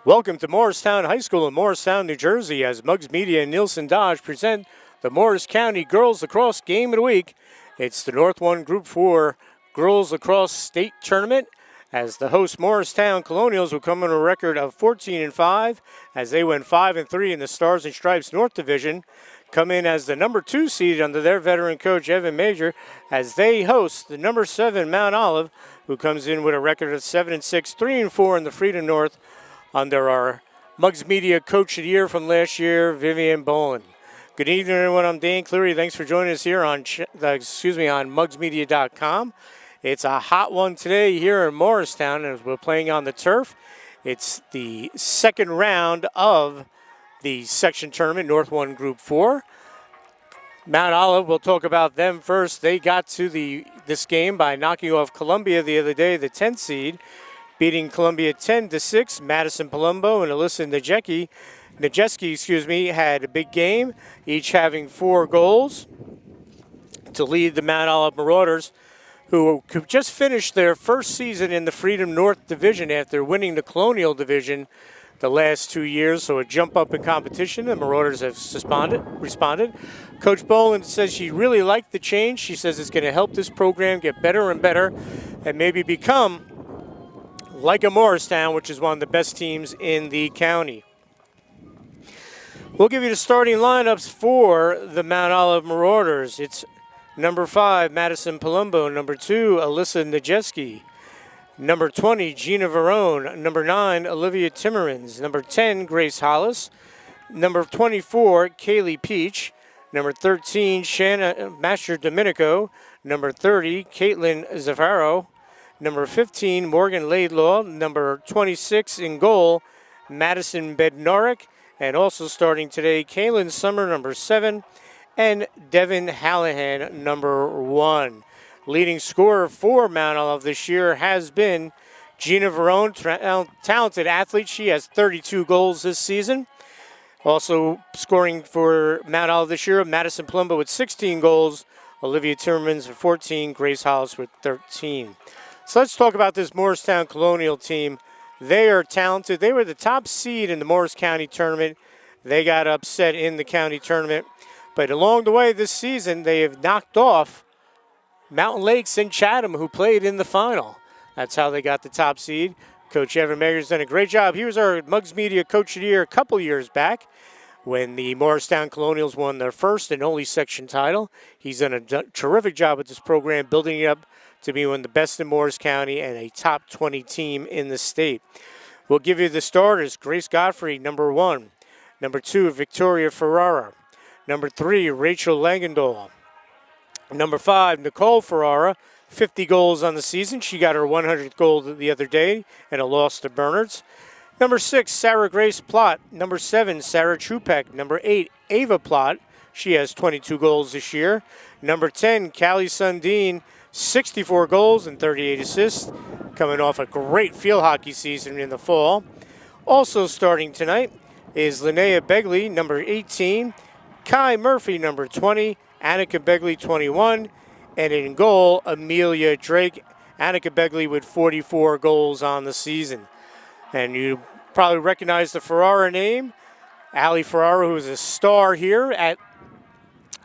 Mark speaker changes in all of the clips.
Speaker 1: Welcome to Morristown High School in Morristown, New Jersey, as Muggs Media and Nielsen Dodge present the Morris County Girls Lacrosse Game of the Week. It's the North 1 Group 4 Girls Lacrosse State Tournament, as the host Morristown Colonials will come on a record of 14-5, as they went 5-3 in the Stars and Stripes North Division, come in as the number 2 seed under their veteran coach Evan Major, as they host the number 7 Mt.Olive, who comes in with a record of 7-6, 3-4 in the Freedom North, under our Muggs Media Coach of the Year from last year, Vivian Boland. Good evening, everyone. I'm Dan Cleary. Thanks for joining us here on MuggsMedia.com. It's a hot one today here in Morristown, as we're playing on the turf. It's the second round of the section tournament, North 1 Group 4. Mt.Olive, we'll talk about them first. They got to this game by knocking off Columbia the other day, the 10th seed, beating Columbia 10-6. Madison Palumbo and Alyssa Najeski, had a big game, each having 4 goals to lead the Mt.Olive Marauders, who could just finish their first season in the Freedom North Division after winning the Colonial Division the last 2 years. So a jump up in competition. The Marauders have responded. Coach Boland says she really liked the change. She says it's going to help this program get better and better and maybe become like a Morristown, which is one of the best teams in the county. We'll give you the starting lineups for the Mt.Olive Marauders. It's number 5, Madison Palumbo. Number 2, Alyssa Najeski. Number 20, Gina Verone. Number 9, Olivia Timmermans. Number 10, Grace Hollis. Number 24, Kaylee Peach. Number 13, Shanna Master Domenico. Number 30, Caitlin Zaffaro. Number 15, Morgan Laidlaw. Number 26 in goal, Madison Bednarik. And also starting today, Kaylin Summer, number 7, and Devin Hallahan, number 1. Leading scorer for Mt.Olive this year has been Gina Verone, talented athlete. She has 32 goals this season. Also scoring for Mt.Olive this year, Madison Palumbo with 16 goals, Olivia Timmermans with 14, Grace Hollis with 13. So let's talk about this Morristown Colonial team. They are talented. They were the top seed in the Morris County tournament. They got upset in the county tournament. But along the way this season, they have knocked off Mountain Lakes and Chatham, who played in the final. That's how they got the top seed. Coach Evan Major's done a great job. He was our Muggs Media Coach of the Year a couple years back when the Morristown Colonials won their first and only section title. He's done a terrific job with this program, building it up to be one of the best in Morris County and a top 20 team in the state. We'll give you the starters. Grace Godfrey, number 1. Number 2, Victoria Ferrara. Number 3, Rachel Langendahl. Number 5, Nicole Ferrara, 50 goals on the season. She got her 100th goal the other day and a loss to Bernards. Number 6, Sarah Grace Plott. Number 7, Sarah Trupek. Number 8, Ava Plott. She has 22 goals this year. Number 10, Callie Sundin, 64 goals and 38 assists, coming off a great field hockey season in the fall. Also starting tonight is Linnea Begley, number 18, Kai Murphy, number 20, Annika Begley, 21, and in goal, Amelia Drake. Annika Begley with 44 goals on the season. And you probably recognize the Ferrara name, Allie Ferrara, who is a star here at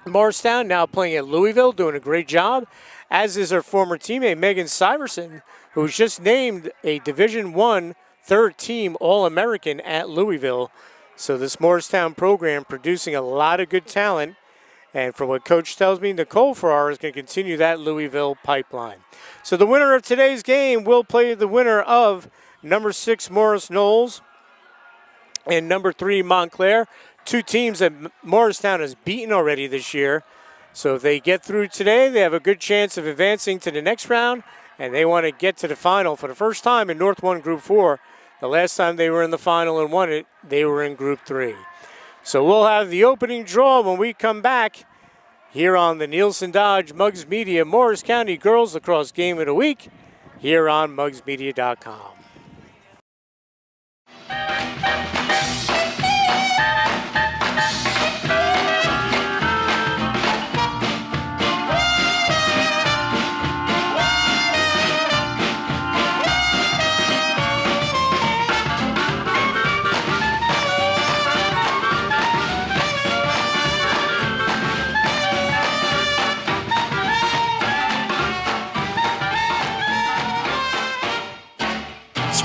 Speaker 1: Morristown, now playing at Louisville, doing a great job, as is her former teammate, Megan Syverson, who was just named a Division I third-team All-American at Louisville. So this Morristown program producing a lot of good talent. And from what Coach tells me, Nicole Ferrara is going to continue that Louisville pipeline. So the winner of today's game will play the winner of number 6, Morris Knowles, and number 3, Montclair. 2 teams that Morristown has beaten already this year. So if they get through today, they have a good chance of advancing to the next round, and they want to get to the final for the first time in North 1 Group 4. The last time they were in the final and won it, they were in Group 3. So we'll have the opening draw when we come back here on the Nielsen Dodge Muggs Media Morris County Girls Lacrosse Game of the Week here on MuggsMedia.com.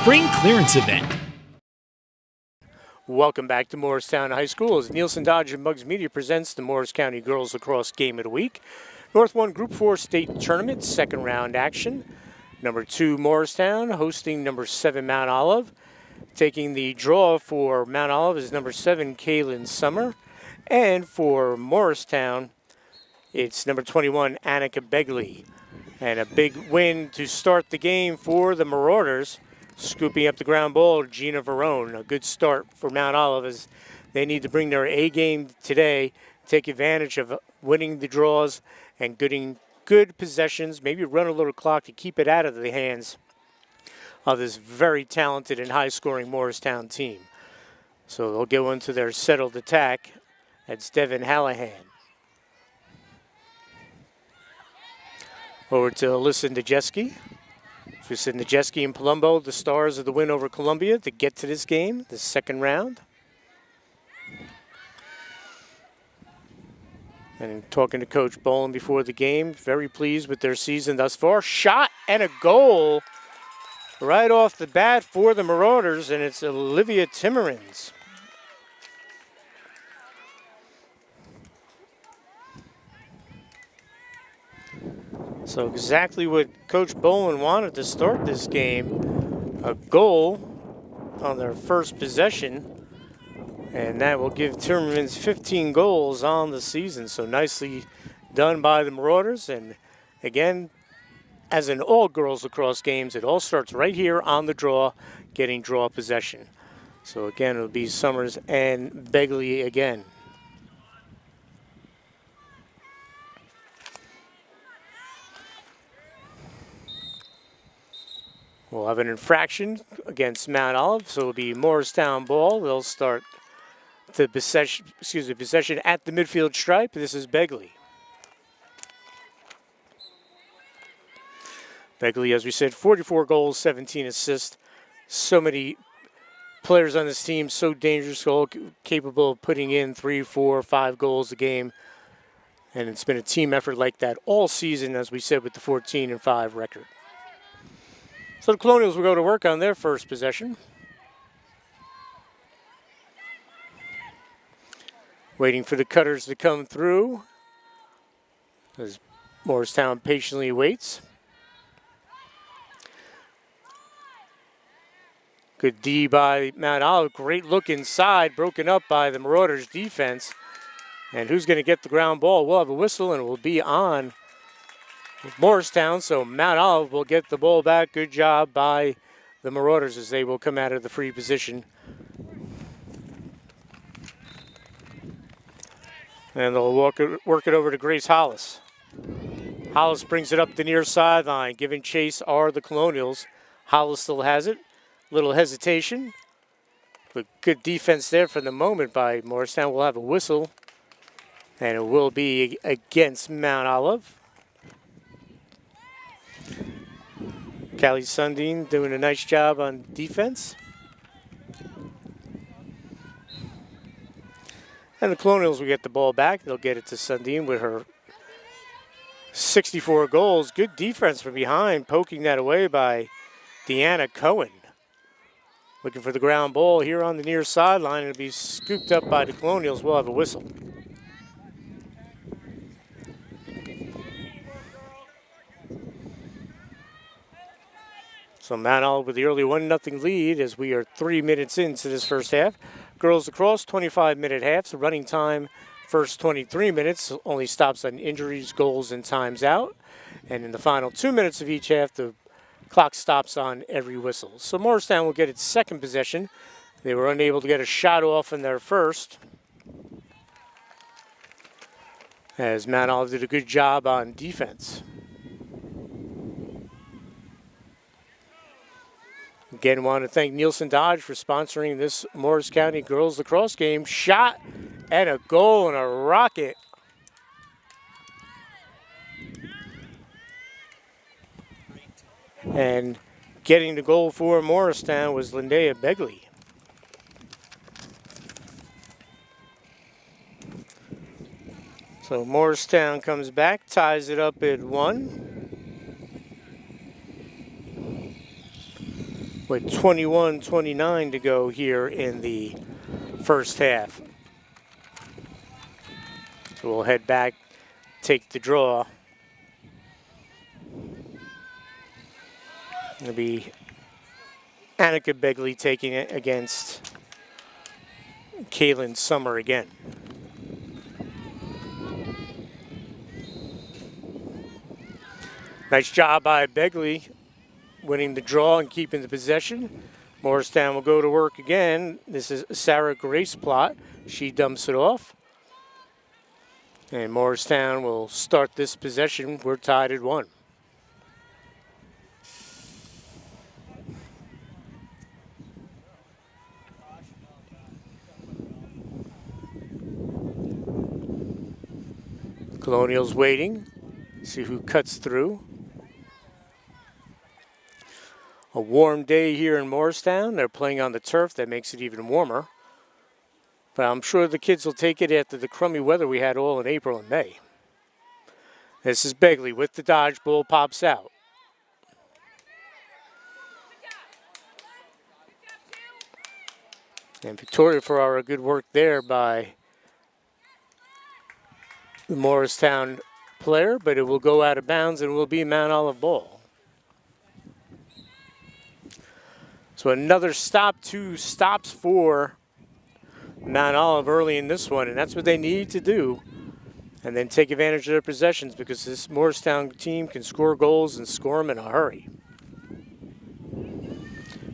Speaker 2: spring clearance event.
Speaker 1: Welcome back to Morristown High School as Nielsen Dodge and Muggs Media presents the Morris County Girls Lacrosse Game of the Week. North 1 Group 4 State Tournament, second round action. Number 2 Morristown hosting number 7 Mt.Olive. Taking the draw for Mt.Olive is number 7 Kaylin Summer. And for Morristown, it's number 21 Annika Begley. And a big win to start the game for the Marauders. Scooping up the ground ball, Gina Verone. A good start for Mt.Olive as they need to bring their A game today, take advantage of winning the draws and getting good possessions, maybe run a little clock to keep it out of the hands of this very talented and high-scoring Morristown team. So they'll go into their settled attack. That's Devin Hallahan. Over to Alyssa Najeski. Alyssa Najeski and Palumbo, the stars of the win over Columbia to get to this game, the second round. And talking to Coach Boland before the game, very pleased with their season thus far. Shot and a goal right off the bat for the Marauders, and it's Olivia Timmermans. So exactly what Coach Boland wanted to start this game. A goal on their first possession. And that will give Timmermans 15 goals on the season. So nicely done by the Marauders. And again, as in all girls lacrosse games, it all starts right here on the draw, getting draw possession. So again, it'll be Summers and Begley again. We'll have an infraction against Mt.Olive, so it'll be Morristown ball. They'll start the possession at the midfield stripe. This is Begley. Begley, as we said, 44 goals, 17 assists. So many players on this team, so dangerous, all capable of putting in 3, 4, 5 goals a game. And it's been a team effort like that all season, as we said, with the 14-5 record. So the Colonials will go to work on their first possession. Waiting for the cutters to come through as Morristown patiently waits. Good D by Mt.Olive. Great look inside, broken up by the Marauders defense. And who's going to get the ground ball? We'll have a whistle and it will be on Morristown, so Mt.Olive will get the ball back. Good job by the Marauders as they will come out of the free position. And they'll work it over to Grace Hollis. Hollis brings it up the near sideline. Giving chase are the Colonials. Hollis still has it. Little hesitation. But good defense there for the moment by Morristown. We'll have a whistle. And it will be against Mt.Olive. Callie Sundin doing a nice job on defense. And the Colonials will get the ball back. They'll get it to Sundin with her 64 goals. Good defense from behind, poking that away by Deanna Cohen. Looking for the ground ball here on the near sideline. It'll be scooped up by the Colonials. We'll have a whistle. So Mt.Olive with the early 1-0 lead as we are 3 minutes into this first half. Girls lacrosse, 25-minute halves. The running time, first 23 minutes, only stops on injuries, goals, and times out. And in the final 2 minutes of each half, the clock stops on every whistle. So Morristown will get its second possession. They were unable to get a shot off in their first, as Mt.Olive did a good job on defense. Again, want to thank Nielsen Dodge for sponsoring this Morris County Girls Lacrosse game. Shot and a goal and a rocket. And getting the goal for Morristown was Lindea Begley. So Morristown comes back, ties it up at 1. with 21-29 to go here in the first half. So we'll head back, take the draw. It'll be Annika Begley taking it against Kaylin Summer again. Nice job by Begley, winning the draw and keeping the possession. Morristown will go to work again. This is Sarah Grace Plot. She dumps it off. And Morristown will start this possession. We're tied at 1. Colonials waiting, see who cuts through. A warm day here in Morristown. They're playing on the turf. That makes it even warmer. But I'm sure the kids will take it after the crummy weather we had all in April and May. This is Begley with the dodge. Ball pops out. And Victoria Ferrara, good work there by the Morristown player, but it will go out of bounds and will be Mt.Olive ball. So another stop, 2 stops for Mt.Olive early in this one, and that's what they need to do. And then take advantage of their possessions, because this Morristown team can score goals and score them in a hurry.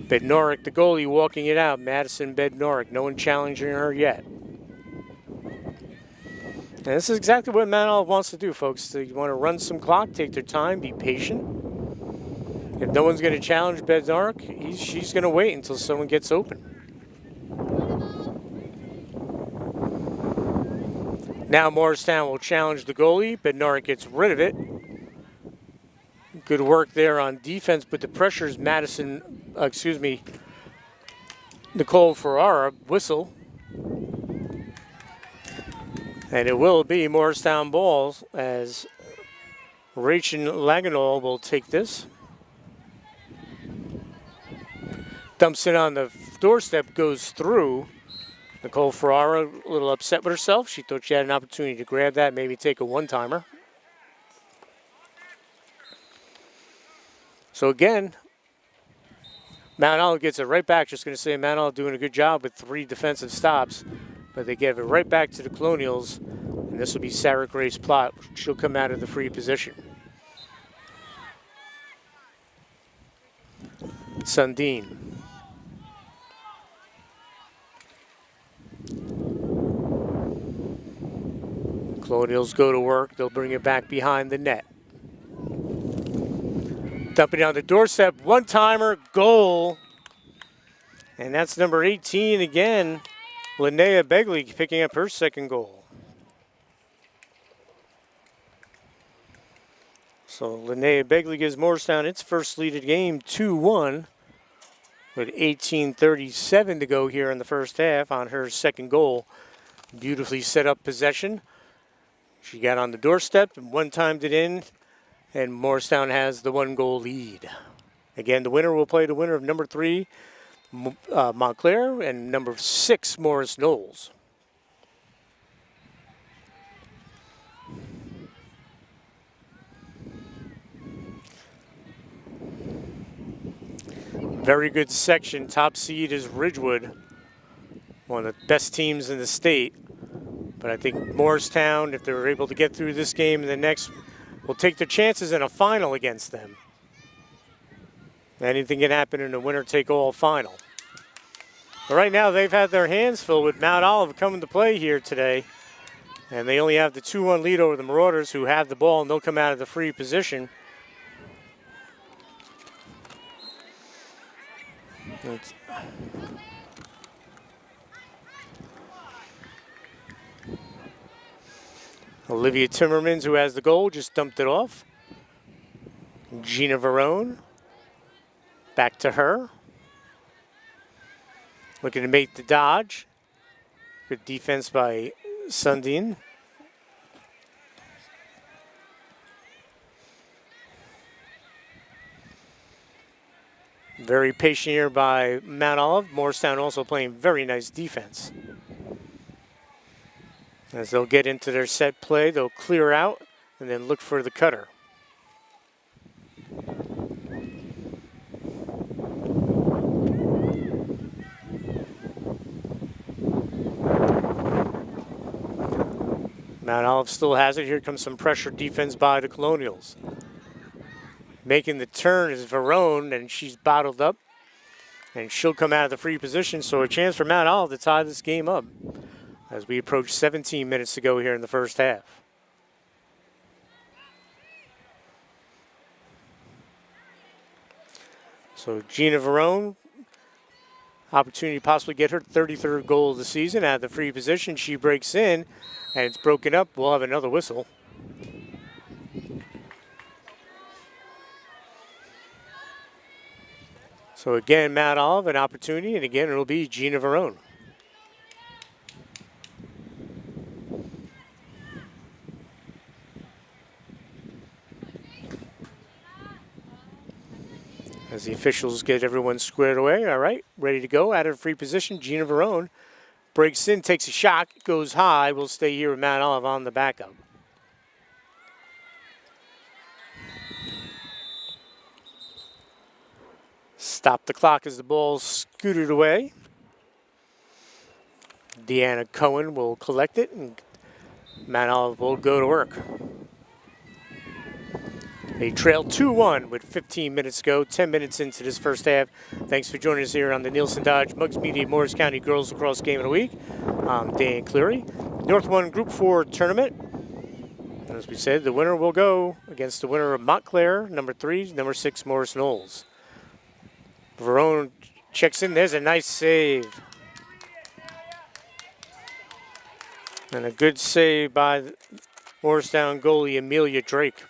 Speaker 1: Bednarik, the goalie, walking it out. Madison Bednarik, no one challenging her yet. And this is exactly what Mt.Olive wants to do, folks. They want to run some clock, take their time, be patient. If no one's going to challenge Bednarik, she's going to wait until someone gets open. Now Morristown will challenge the goalie. Bednarik gets rid of it. Good work there on defense, but the pressure is Nicole Ferrara, whistle. And it will be Morristown balls as Rachel Laganol will take this. Dumps it on the doorstep, goes through. Nicole Ferrara a little upset with herself. She thought she had an opportunity to grab that, maybe take a one-timer. So again, Mt.Olive gets it right back. Just going to say Mt.Olive doing a good job with 3 defensive stops. But they give it right back to the Colonials. And this will be Sarah Grace Plot. She'll come out of the free position. Sundin. Colonials go to work. They'll bring it back behind the net. Dumping on the doorstep. One-timer, goal. And that's number 18 again. Linnea Begley picking up her second goal. So Linnea Begley gives Morristown its first lead of the game, 2-1, with 18:37 to go here in the first half on her second goal. Beautifully set up possession. She got on the doorstep and one-timed it in, and Morristown has the 1-goal lead. Again, the winner will play the winner of number 3, Montclair, and number 6, Morris Knowles. Very good section. Top seed is Ridgewood, one of the best teams in the state. But I think Morristown, if they're able to get through this game and the next, will take their chances in a final against them. Anything can happen in a winner-take-all final. But right now, they've had their hands full with Mt.Olive coming to play here today. And they only have the 2-1 lead over the Marauders, who have the ball, and they'll come out of the free position. Olivia Timmermans, who has the goal, just dumped it off. Gina Verone, back to her. Looking to make the dodge. Good defense by Sundin. Very patient here by Mt.Olive. Morristown also playing very nice defense. As they'll get into their set play, they'll clear out and then look for the cutter. Mt.Olive still has it. Here comes some pressure defense by the Colonials. Making the turn is Verone, and she's bottled up. And she'll come out of the free position, so a chance for Mt.Olive to tie this game up as we approach 17 minutes to go here in the first half. So Gina Verone, opportunity to possibly get her 33rd goal of the season out of the free position. She breaks in, and it's broken up. We'll have another whistle. So again, Mt.Olive, an opportunity, and again, it'll be Gina Verone. As the officials get everyone squared away, all right, ready to go. Out of free position, Gina Verone breaks in, takes a shot, goes high. We'll stay here with Mt.Olive on the backup. Stop the clock as the ball scooted away. Deanna Cohen will collect it, and Mt.Olive will go to work. They trail 2-1 with 15 minutes to go, 10 minutes into this first half. Thanks for joining us here on the Nielsen Dodge Muggs Media Morris County Girls Lacrosse Game of the Week. I'm Dan Cleary. North 1 Group 4 tournament. And as we said, the winner will go against the winner of Montclair, number 3, number 6, Morris Knowles. Verone checks in. There's a nice save. And a good save by Morristown goalie Amelia Drake.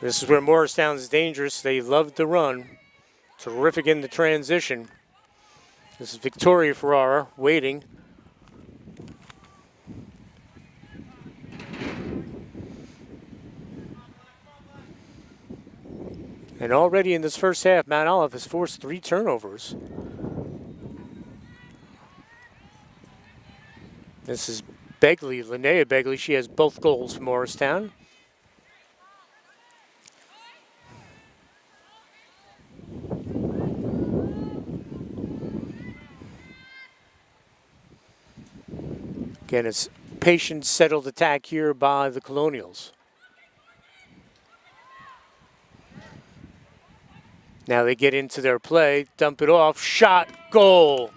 Speaker 1: This is where Morristown is dangerous. They love to run. Terrific in the transition. This is Victoria Ferrara waiting. And already in this first half, Mt.Olive has forced 3 turnovers. This is Begley, Linnea Begley. She has both goals for Morristown. Again, it's patient, settled attack here by the Colonials. Now they get into their play, dump it off, shot, goal.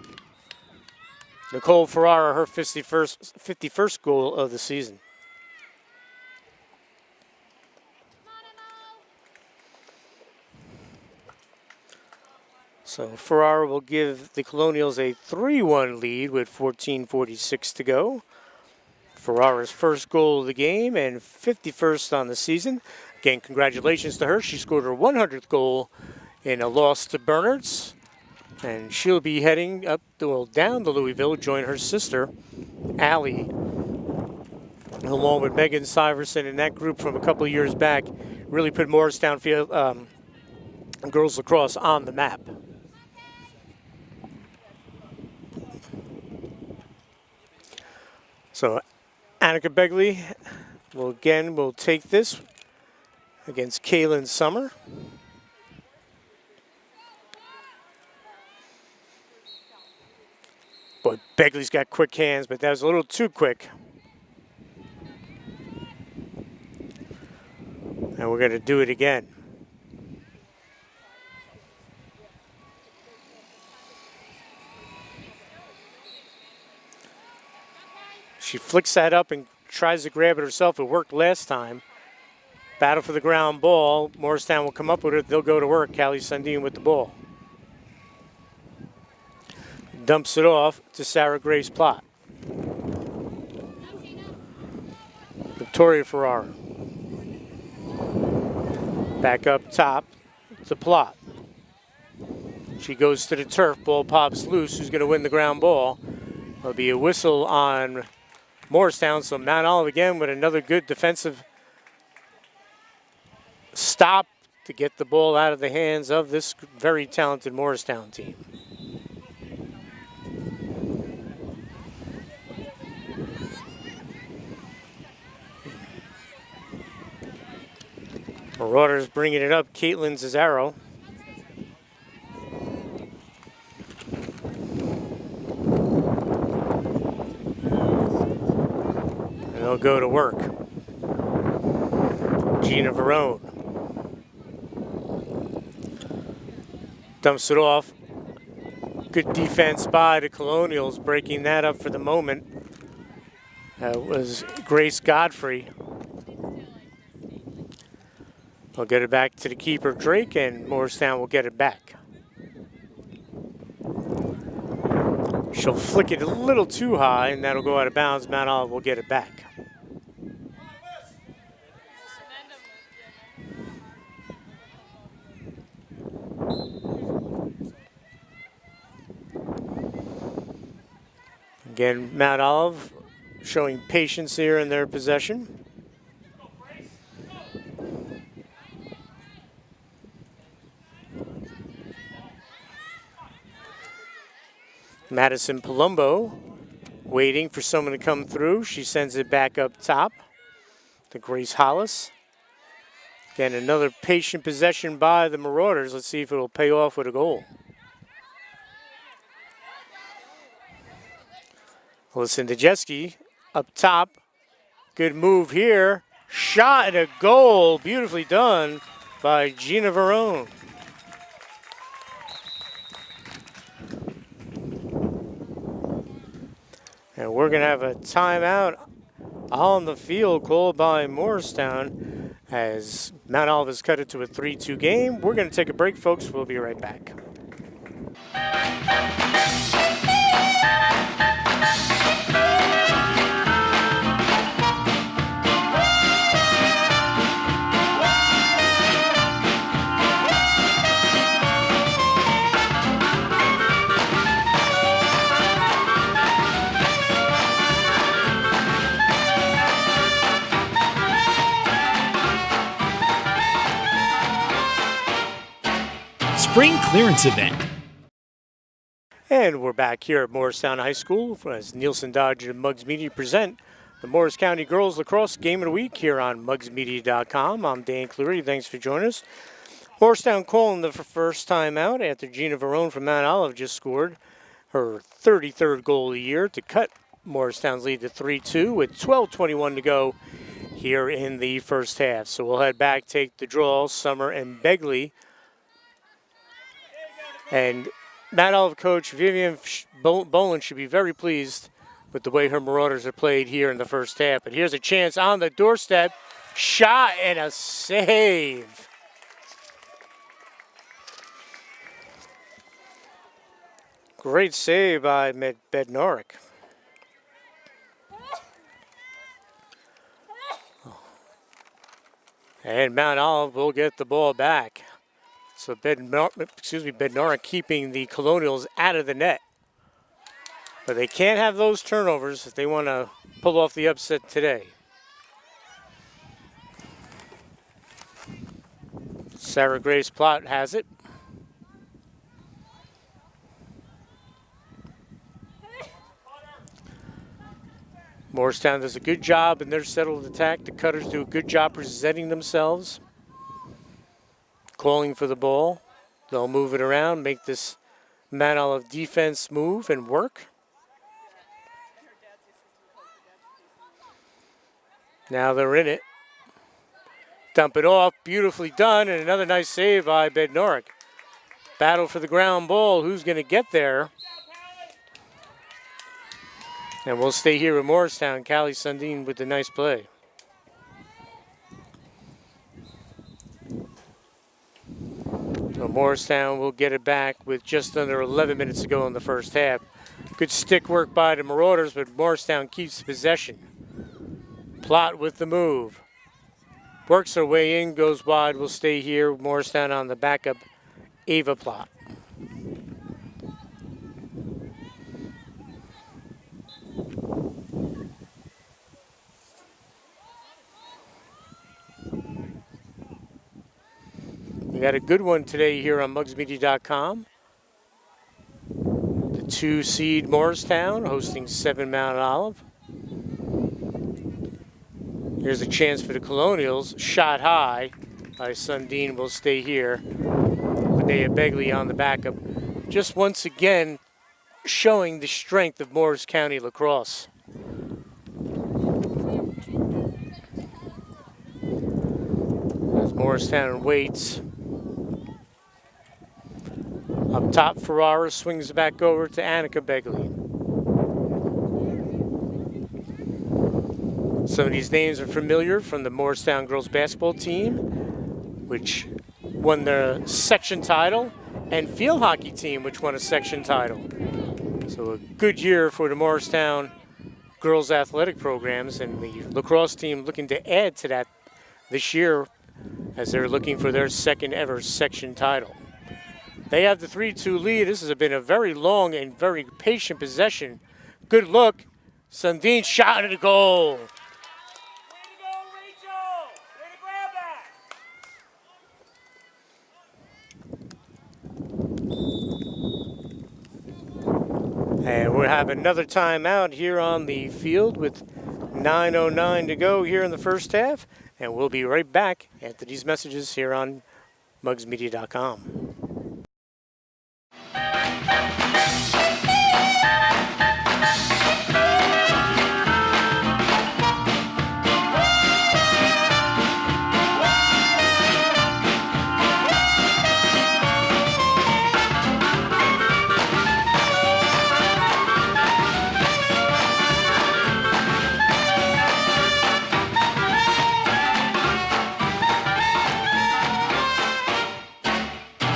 Speaker 1: Nicole Ferrara, her 51st goal of the season. So Ferrara will give the Colonials a 3-1 lead with 14:46 to go. Ferrara's first goal of the game and 51st on the season. Again, congratulations to her. She scored her 100th goal in a loss to Bernards. And she'll be heading up, down to Louisville, join her sister, Allie, along with Megan Syverson and that group from a couple of years back. Really put Morristown girls lacrosse on the map. So Annika Begley will take this against Kaylin Summer. But Begley's got quick hands, but that was a little too quick. And we're going to do it again. She flicks that up and tries to grab it herself. It worked last time. Battle for the ground ball. Morristown will come up with it. They'll go to work. Callie Sundin with the ball. Dumps it off to Sarah Grace Plott. Victoria Ferrara. Back up top to Plott. She goes to the turf. Ball pops loose. Who's going to win the ground ball? There'll be a whistle on Morristown. So Mt.Olive again with another good defensive stop to get the ball out of the hands of this very talented Morristown team. Marauders bringing it up. Caitlin Cesaro. And they'll go to work. Gina Verone dumps it off. Good defense by the Colonials, breaking that up for the moment. That was Grace Godfrey. I'll get it back to the keeper, Drake, and Morristown will get it back. She'll flick it a little too high, and that'll go out of bounds. Mt.Olive will get it back. Again, Mt.Olive showing patience here in their possession. Madison Palumbo waiting for someone to come through. She sends it back up top to Grace Hollis. Again, another patient possession by the Marauders. Let's see if it'll pay off with a goal. Listen to Jeski up top. Good move here. Shot and a goal. Beautifully done by Gina Verone. And we're going to have a timeout on the field called by Morristown as Mt.Olive has cut it to a 3-2 game. We're going to take a break, folks. We'll be right back.
Speaker 2: Spring clearance event.
Speaker 1: And we're back here at Morristown High School as Nielsen Dodge and Muggs Media present the Morris County Girls Lacrosse Game of the Week here on MuggsMedia.com. I'm Dan Cleary. Thanks for joining us. Morristown calling the first time out after Gina Verone from Mt.Olive just scored her 33rd goal of the year to cut Morristown's lead to 3-2 with 12:21 to go here in the first half. So we'll head back, take the draw. Summer and Begley. And Mt.Olive coach Vivian Boland should be very pleased with the way her Marauders are played here in the first half. But here's a chance on the doorstep. Shot and a save. Great save by Bednarik. And Mt.Olive will get the ball back. So Bednarik keeping the Colonials out of the net. But they can't have those turnovers if they want to pull off the upset today. Sarah Grace Plott has it. Morristown does a good job in their settled attack. The Cutters do a good job presenting themselves. Calling for the ball. They'll move it around, make this Mt.Olive defense move and work. Now they're in it. Dump it off, beautifully done, and another nice save by Bednarik. Battle for the ground ball, who's going to get there? And we'll stay here with Morristown. Callie Sundin with the nice play. So Morristown will get it back with just under 11 minutes to go in the first half. Good stick work by the Marauders, but Morristown keeps possession. Plott with the move. Works her way in, goes wide. We'll stay here. Morristown on the backup, Ava Plott. got a good one today here on mugsmedia.com. The 2-seed Morristown hosting 7 Mt.Olive. Here's a chance for the Colonials. Shot high by Sundin will stay here. Linnea Begley on the backup. Just once again showing the strength of Morris County lacrosse. As Morristown waits. Up top, Ferrara swings back over to Annika Begley. Some of these names are familiar from the Morristown girls basketball team, which won the section title, and field hockey team, which won a section title. So a good year for the Morristown girls athletic programs, and the lacrosse team looking to add to that this year as they're looking for their second ever section title. They have the 3-2 lead. This has been a very long and very patient possession. Good look. Sundin shot at the goal. And we'll have another timeout here on the field with 9:09 to go here in the first half. And we'll be right back after these messages here on mugsmedia.com.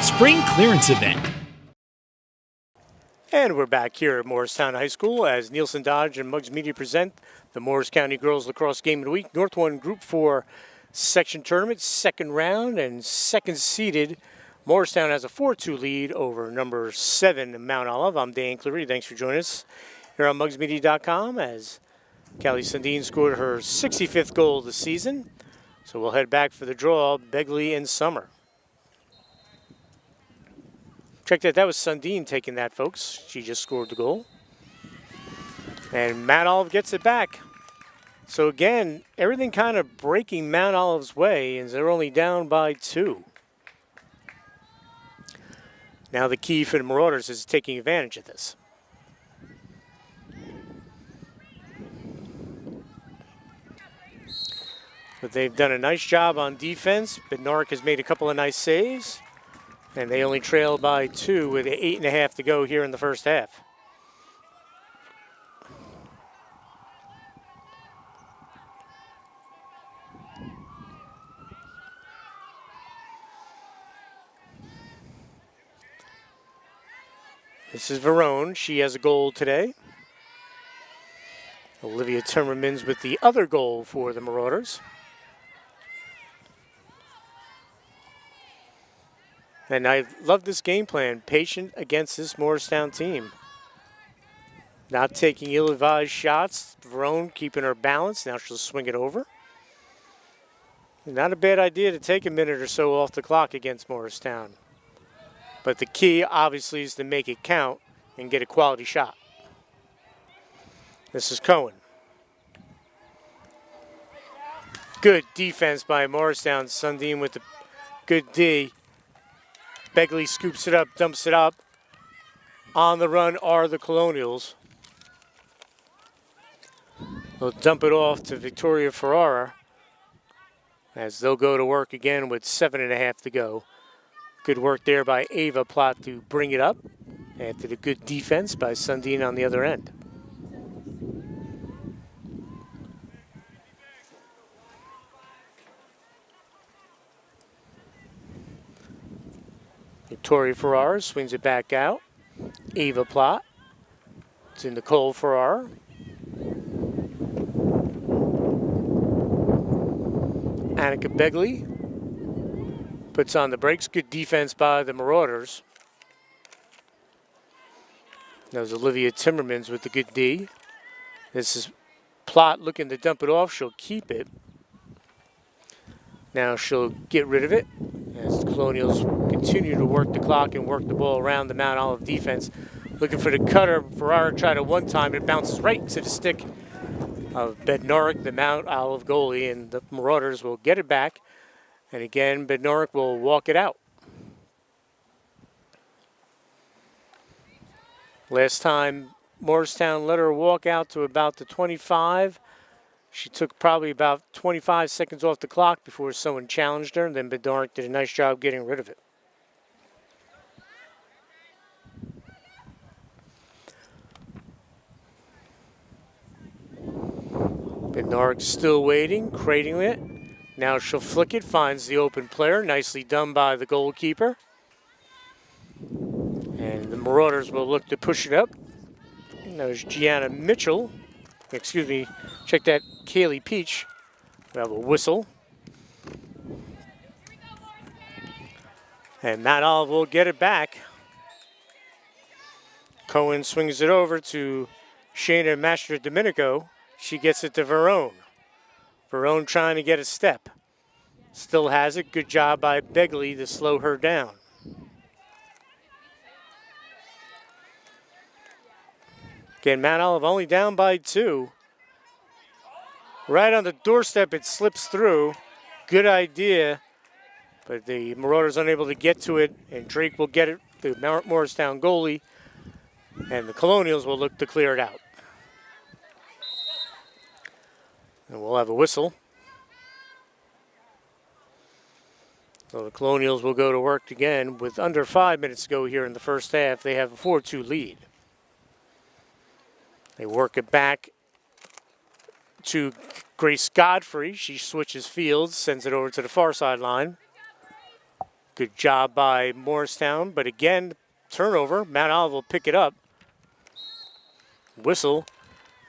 Speaker 2: Spring clearance event.
Speaker 1: And we're back here at Morristown High School as Nielsen Dodge and Muggs Media present the Morris County Girls Lacrosse Game of the Week. North 1 Group 4 section tournament, second round, and second seeded. Morristown has a 4-2 lead over number 7 Mt.Olive. I'm Dan Cleary. Thanks for joining us here on mugsmedia.com as Callie Sundin scored her 65th goal of the season. So we'll head back for the draw, Begley and Summer. Check that. That was Sundin taking that, folks. She just scored the goal. And Mt.Olive gets it back. So again, everything kind of breaking Mt.Olive's way, and they're only down by 2. Now the key for the Marauders is taking advantage of this. But they've done a nice job on defense. Bednarik has made a couple of nice saves. And they only trail by 2 with 8.5 to go here in the first half. This is Verone. She has a goal today. Olivia Timmermans with the other goal for the Marauders. And I love this game plan, patient against this Morristown team. Not taking ill-advised shots. Verone keeping her balance. Now she'll swing it over. Not a bad idea to take a minute or so off the clock against Morristown. But the key, obviously, is to make it count and get a quality shot. This is Cohen. Good defense by Morristown. Sundin with the good D. Begley scoops it up, dumps it up. On the run are the Colonials. They'll dump it off to Victoria Ferrara as they'll go to work again with 7.5 to go. Good work there by Ava Plott to bring it up after the good defense by Sundin on the other end. Victoria Ferrara swings it back out. Ava Plott. To Nicole Ferrara. Annika Begley puts on the brakes. Good defense by the Marauders. That was Olivia Timmermans with the good D. This is Plott looking to dump it off. She'll keep it. Now she'll get rid of it as the Colonials continue to work the clock and work the ball around the Mt.Olive defense. Looking for the cutter. Ferrara tried it one time, and it bounces right into the stick of Bednarik, the Mt.Olive goalie, and the Marauders will get it back. And again, Bednarik will walk it out. Last time, Morristown let her walk out to about the 25. She took probably about 25 seconds off the clock before someone challenged her, and then Bednarik did a nice job getting rid of it. Bednarik still waiting, cradling it. Now she'll flick it, finds the open player. Nicely done by the goalkeeper. And the Marauders will look to push it up. And there's Gianna Mitchell. Excuse me, check that, Kaylee Peach. We have a whistle. And Mt.Olive will get it back. Cohen swings it over to Shayna Master Domenico. She gets it to Verone. Verone trying to get a step. Still has it. Good job by Begley to slow her down. Again, Mt.Olive only down by 2. Right on the doorstep, it slips through. Good idea. But the Marauders unable to get to it, and Drake will get it, the Morristown goalie, and the Colonials will look to clear it out. And we'll have a whistle. So the Colonials will go to work again with under 5 minutes to go here in the first half. They have a 4-2 lead. They work it back to Grace Godfrey. She switches fields, sends it over to the far sideline. Good job by Morristown, but again, turnover. Mt.Olive will pick it up. Whistle,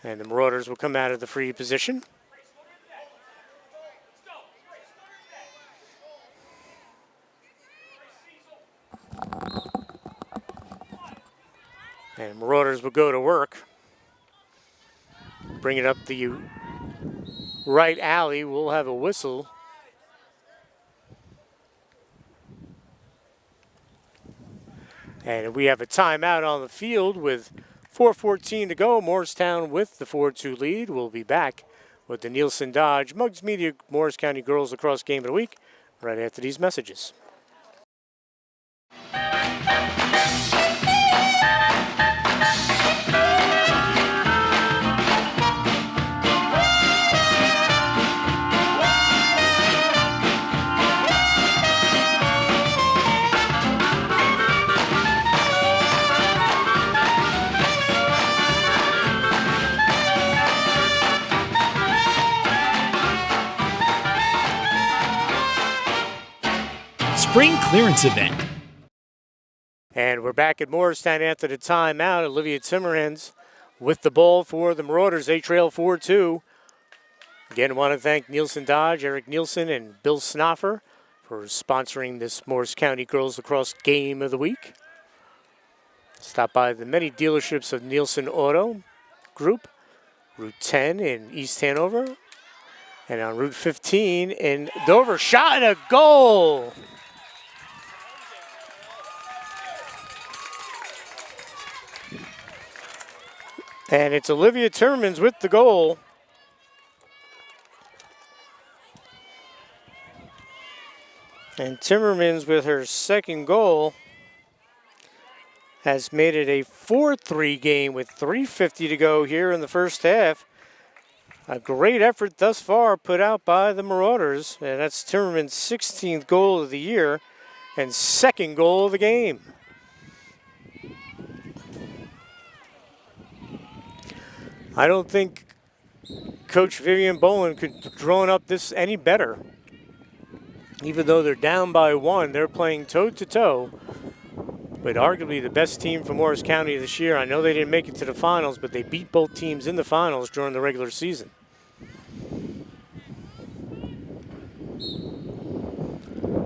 Speaker 1: and the Marauders will come out of the free position. And Marauders will go to work. Bring it up the right alley. We'll have a whistle. And we have a timeout on the field with 4:14 to go. Morristown with the 4-2 lead. We'll be back with the Nielsen Dodge Muggs Media Morris County Girls Lacrosse Game of the Week right after these messages.
Speaker 2: Spring clearance event.
Speaker 1: And we're back at Morristown after the timeout. Olivia Timmerhans with the ball for the Marauders. They trail 4-2. Again, I want to thank Nielsen Dodge, Eric Nielsen, and Bill Snoffer for sponsoring this Morris County Girls Lacrosse Game of the Week. Stop by the many dealerships of Nielsen Auto Group, Route 10 in East Hanover, and on Route 15 in Dover. Shot and a goal! And it's Olivia Timmermans with the goal. And Timmermans with her second goal has made it a 4-3 game with 3:50 to go here in the first half. A great effort thus far put out by the Marauders. And that's Timmermans' 16th goal of the year and second goal of the game. I don't think Coach Vivian Boland could have drawn up this any better. Even though they're down by 1, they're playing toe-to-toe with arguably the best team from Morris County this year. I know they didn't make it to the finals, but they beat both teams in the finals during the regular season.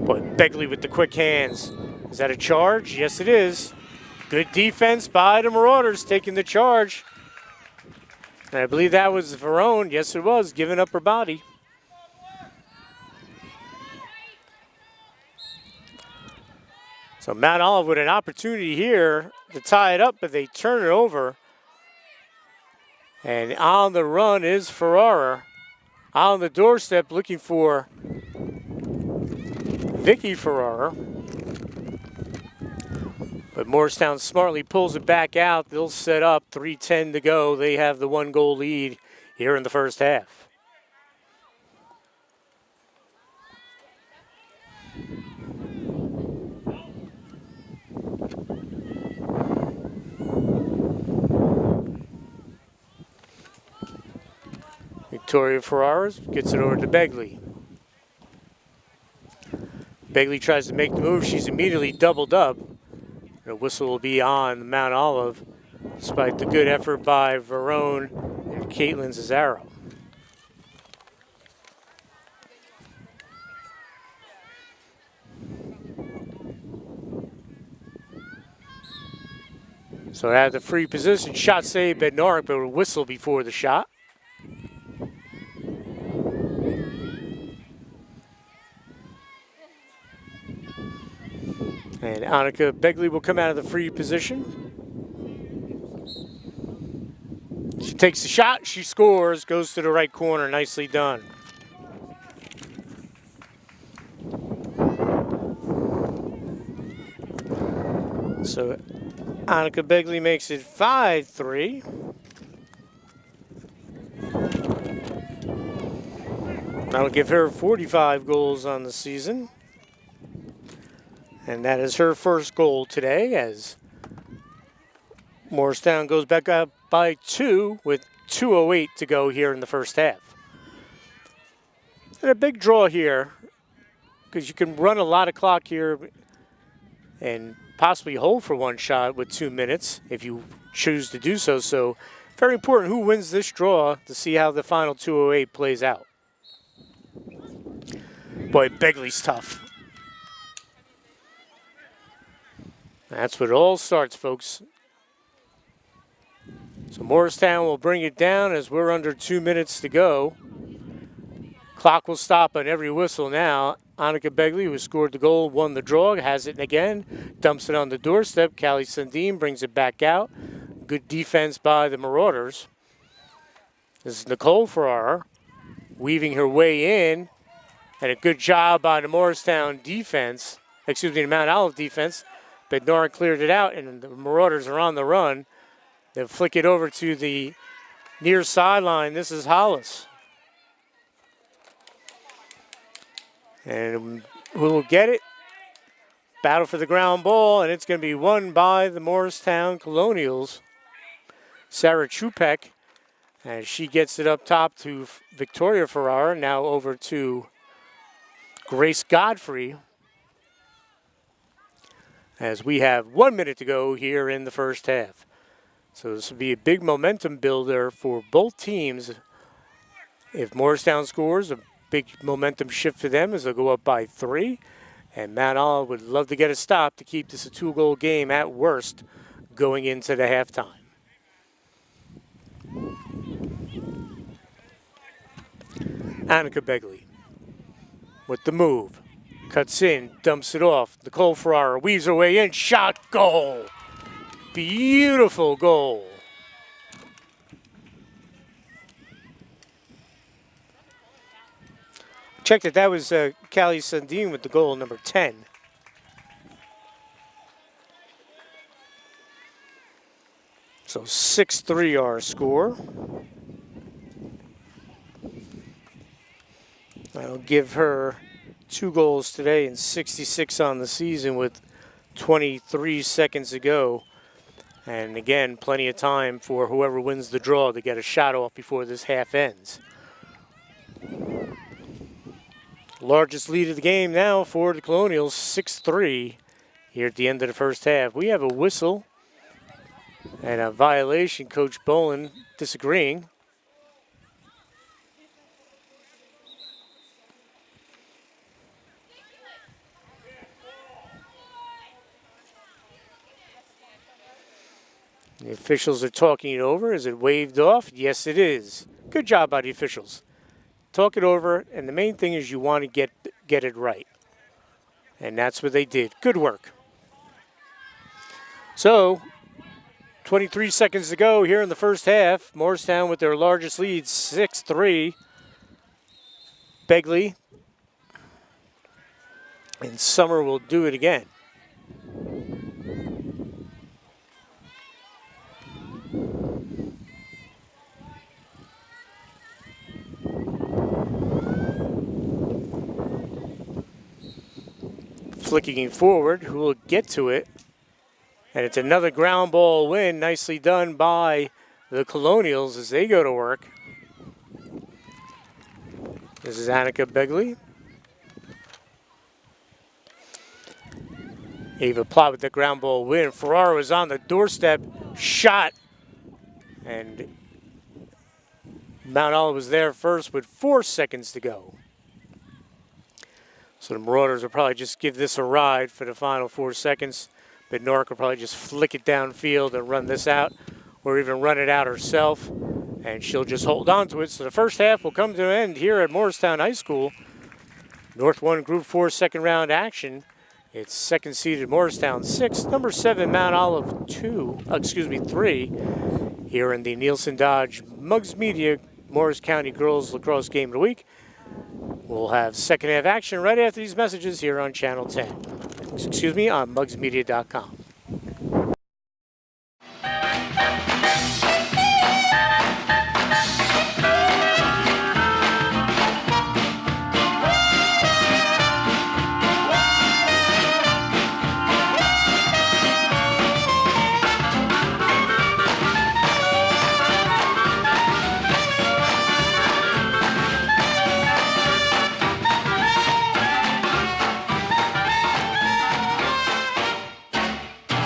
Speaker 1: Boy, Begley with the quick hands. Is that a charge? Yes, it is. Good defense by the Marauders taking the charge. And I believe that was Verone. Yes, it was, giving up her body. So Mt.Olive with an opportunity here to tie it up, but they turn it over. And on the run is Ferrara. On the doorstep looking for Vicky Ferrara. But Morristown smartly pulls it back out. They'll set up, 3:10 to go. They have the 1-goal lead here in the first half. Victoria Ferraras gets it over to Begley. Begley tries to make the move. She's immediately doubled up. The whistle will be on Mt.Olive, despite the good effort by Verone and Caitlin Zazzaro. So at the free position, shot saved by Bednarik, but a whistle before the shot. And Annika Begley will come out of the free position. She takes the shot, she scores, goes to the right corner, nicely done. So Annika Begley makes it 5-3. That'll give her 45 goals on the season. And that is her first goal today as Morristown goes back up by 2 with 2:08 to go here in the first half. And a big draw here because you can run a lot of clock here and possibly hold for one shot with 2 minutes if you choose to do so. So very important who wins this draw to see how the final 2:08 plays out. Boy, Begley's tough. That's what it all starts, folks. So Morristown will bring it down as we're under 2 minutes to go. Clock will stop on every whistle now. Annika Begley, who scored the goal, won the draw, has it again, dumps it on the doorstep. Callie Sundin brings it back out. Good defense by the Marauders. This is Nicole Ferrara weaving her way in, and a good job by the Morristown defense, the Mt.Olive defense. Bednarik cleared it out, and the Marauders are on the run. They'll flick it over to the near sideline. This is Hollis. And who will get it? Battle for the ground ball, and it's going to be won by the Morristown Colonials. Sarah Chupek, and she gets it up top to Victoria Ferrara, now over to Grace Godfrey. As we have 1 minute to go here in the first half. So this will be a big momentum builder for both teams. If Morristown scores, a big momentum shift for them as they'll go up by 3. And Mt.Olive would love to get a stop to keep this a 2-goal game at worst going into the halftime. Annika Begley with the move. Cuts in, dumps it off. Nicole Ferrara weaves her way in, shot, goal. Beautiful goal. Check that was Callie Sundin with the goal, number 10. So 6-3 our score. That'll give her 2 goals today and 66 on the season with 23 seconds to go. And again, plenty of time for whoever wins the draw to get a shot off before this half ends. Largest lead of the game now for the Colonials, 6-3 here at the end of the first half. We have a whistle and a violation. Coach Bolin disagreeing. The officials are talking it over. Is it waved off? Yes, it is. Good job by the officials. Talk it over, and the main thing is you want to get it right. And that's what they did. Good work. So, 23 seconds to go here in the first half. Morristown with their largest lead, 6-3. Begley and Summer will do it again. Flicking forward, who will get to it. And it's another ground ball win. Nicely done by the Colonials as they go to work. This is Annika Begley. Ava Plott with the ground ball win. Ferraro was on the doorstep, shot. And Mt.Olive was there first with 4 seconds to go. So the Marauders will probably just give this a ride for the final 4 seconds. But Nork will probably just flick it downfield and run this out, or even run it out herself. And she'll just hold on to it. So the first half will come to an end here at Morristown High School. North 1 Group 4 second round action. It's second seeded Morristown 6, number 7 Mt.Olive 3. Here in the Nielsen Dodge Muggs Media Morris County Girls Lacrosse Game of the Week. We'll have second half action right after these messages here on Channel 10. On mugsmedia.com.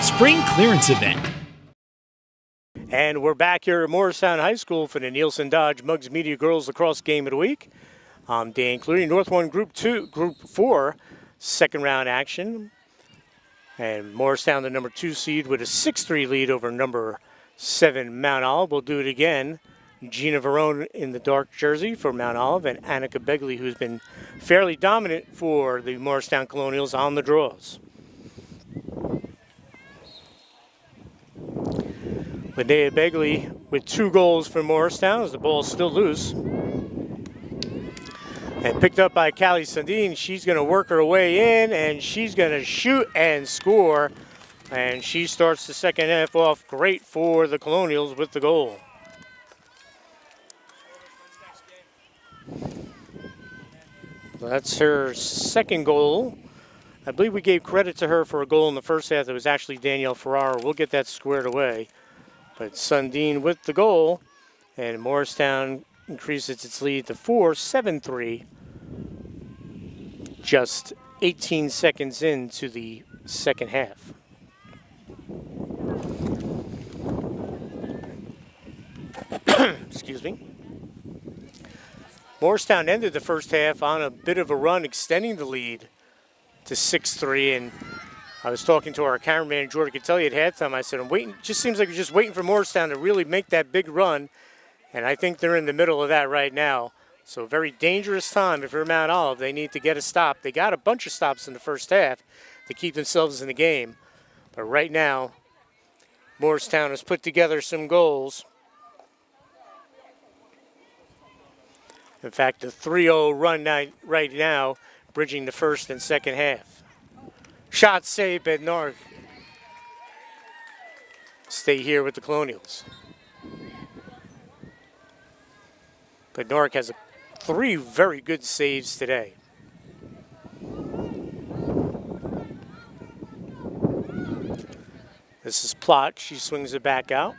Speaker 2: Spring clearance event.
Speaker 1: And we're back here at Morristown High School for the Nielsen Dodge Muggs Media Girls Lacrosse Game of the Week. I'm Dan Clooney, North 1 Group 4 second round action. And Morristown, the number 2 seed, with a 6-3 lead over number 7 Mt.Olive. We'll do it again. Gina Verone in the dark jersey for Mt.Olive, and Annika Begley, who's been fairly dominant for the Morristown Colonials on the draws. Linnea Begley with 2 goals for Morristown as the ball's still loose. And picked up by Callie Sundin. She's going to work her way in, and she's going to shoot and score. And she starts the second half off great for the Colonials with the goal. That's her second goal. I believe we gave credit to her for a goal in the first half. It was actually Danielle Ferraro. We'll get that squared away. But Sundin with the goal, and Morristown increases its lead to 7-3. Just 18 seconds into the second half. Excuse me. Morristown ended the first half on a bit of a run, extending the lead to 6-3, and I was talking to our cameraman, Jordan Catelli, at halftime. I said, I'm waiting. It just seems like we're just waiting for Morristown to really make that big run. And I think they're in the middle of that right now. So a very dangerous time if you're Mt.Olive. They need to get a stop. They got a bunch of stops in the first half to keep themselves in the game. But right now, Morristown has put together some goals. In fact, the 3-0 run right now, bridging the first and second half. Shot saved by Nork. Stay here with the Colonials. But Nork has 3 very good saves today. This is Plott. She swings it back out.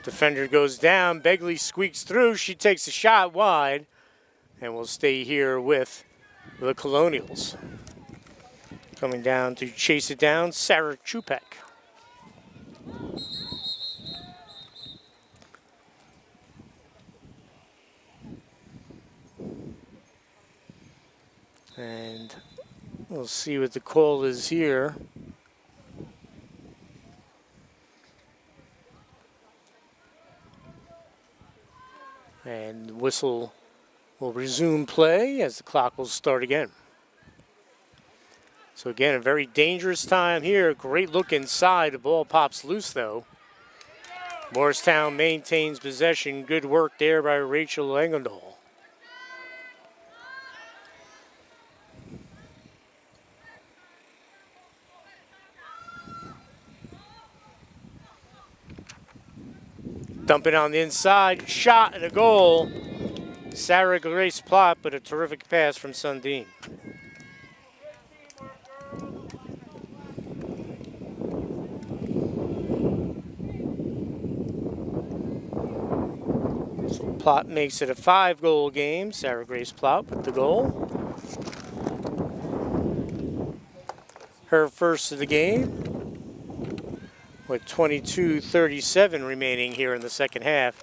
Speaker 1: Defender goes down. Begley squeaks through. She takes a shot wide. And we'll stay here with the Colonials. Coming down to chase it down, Sarah Chupek. And we'll see what the call is here. And whistle will resume play as the clock will start again. So again, a very dangerous time here. Great look inside. The ball pops loose though. Morristown maintains possession. Good work there by Rachel Langendal. Dumping on the inside, shot and a goal. Sarah Grace Plott, but a terrific pass from Sundin. So Plott makes it a 5-goal game. Sarah Grace Plott with the goal. Her first of the game, with 22:37 remaining here in the second half.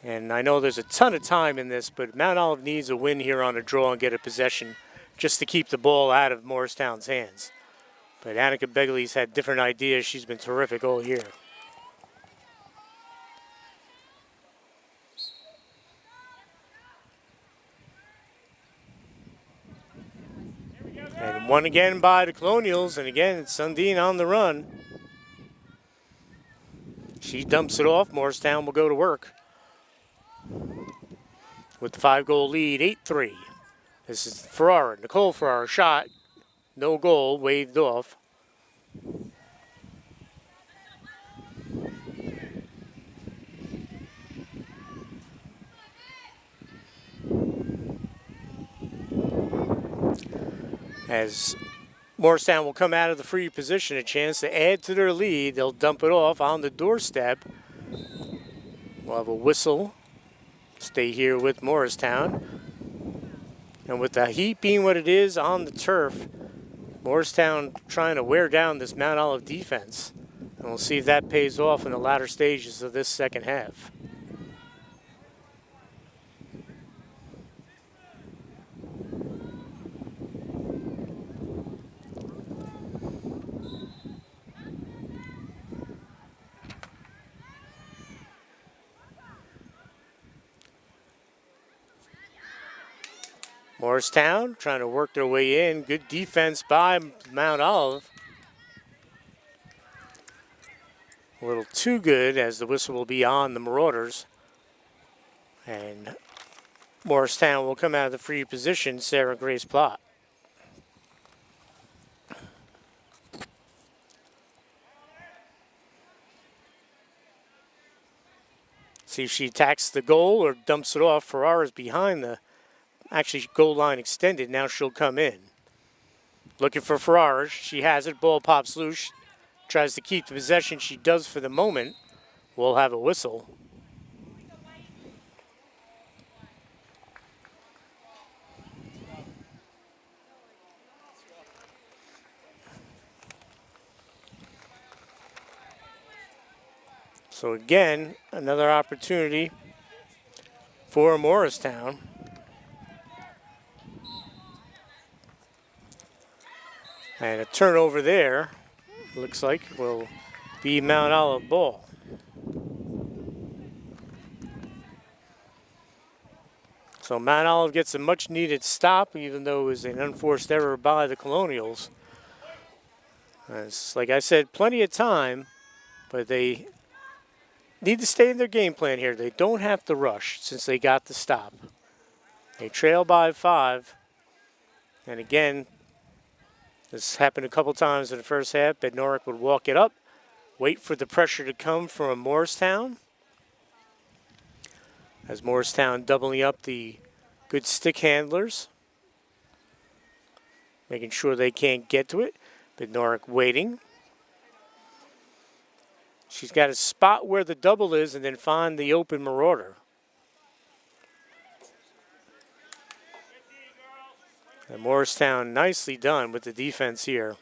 Speaker 1: And I know there's a ton of time in this, but Mt.Olive needs a win here on a draw and get a possession just to keep the ball out of Morristown's hands. But Annika Begley's had different ideas. She's been terrific all year. And one again by the Colonials, and again it's Sundin on the run. She dumps it off. Morristown will go to work with the 5-goal lead, 8-3. This is Ferrara, Nicole Ferrara shot, no goal, waved off. As Morristown will come out of the free position, a chance to add to their lead. They'll dump it off on the doorstep. We'll have a whistle. Stay here with Morristown. And with the heat being what it is on the turf, Morristown trying to wear down this Mt.Olive defense. And we'll see if that pays off in the latter stages of this second half. Morristown trying to work their way in. Good defense by Mt.Olive. A little too good, as the whistle will be on the Marauders. And Morristown will come out of the free position, Sarah Grace Plott. See if she attacks the goal or dumps it off. Ferrara's behind the actually goal line extended. Now she'll come in. Looking for Ferrara. She has it. Ball pops loose. Tries to keep the possession. She does for the moment. We'll have a whistle. So again, another opportunity for Morristown. And a turnover there, looks like, will be Mt.Olive ball. So Mt.Olive gets a much needed stop, even though it was an unforced error by the Colonials. It's, like I said, plenty of time, but they need to stay in their game plan here. They don't have to rush since they got the stop. They trail by 5. And again, this happened a couple times in the first half. Bednarik would walk it up, wait for the pressure to come from Morristown. As Morristown doubling up the good stick handlers, making sure they can't get to it. Bednarik waiting. She's got to spot where the double is and then find the open Marauder. And Morristown nicely done with the defense here.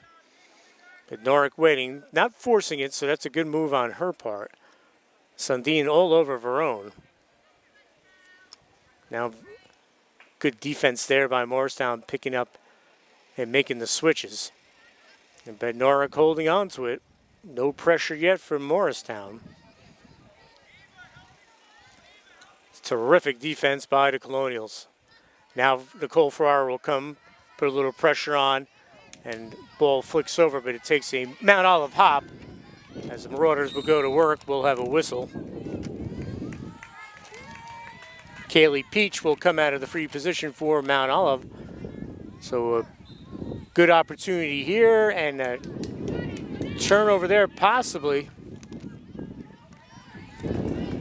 Speaker 1: Bednarik waiting, not forcing it, so that's a good move on her part. Sundin all over Verone. Now, good defense there by Morristown, picking up and making the switches. And Bednarik holding on to it. No pressure yet from Morristown. Terrific defense by the Colonials. Now Nicole Ferrara will come, put a little pressure on, and ball flicks over, but it takes a Mt.Olive hop. As the Marauders will go to work, we'll have a whistle. Kaylee Peach will come out of the free position for Mt.Olive. So a good opportunity here, and a turnover there possibly.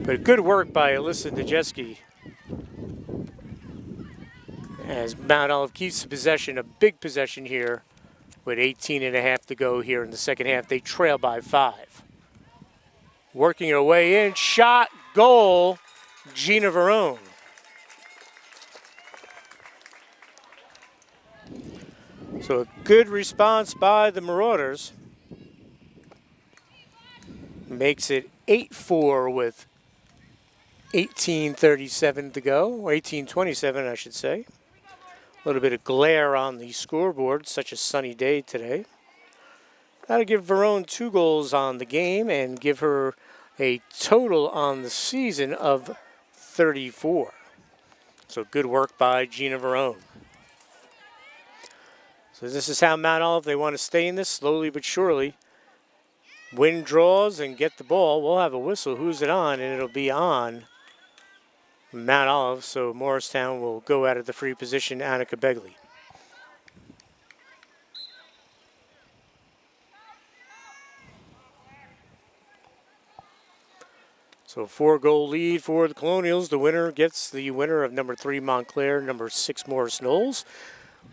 Speaker 1: But good work by Alyssa Najeski as Mt.Olive keeps the possession, a big possession here with 18.5 to go here in the second half. They trail by 5. Working her way in, shot, goal, Gina Verone. So a good response by the Marauders. Makes it 8-4 with 18:37 to go, or 18:27 I should say. A little bit of glare on the scoreboard, such a sunny day today. That'll give Verone 2 goals on the game and give her a total on the season of 34. So good work by Gina Verone. So this is how Mt.Olive, they want to stay in this slowly but surely. Win draws and get the ball. We'll have a whistle. Who's it on? And it'll be on Mt.Olive. So Morristown will go out of the free position, Annika Begley. So 4-goal lead for the Colonials. The winner gets the winner of number 3 Montclair, number 6 Morris Knowles.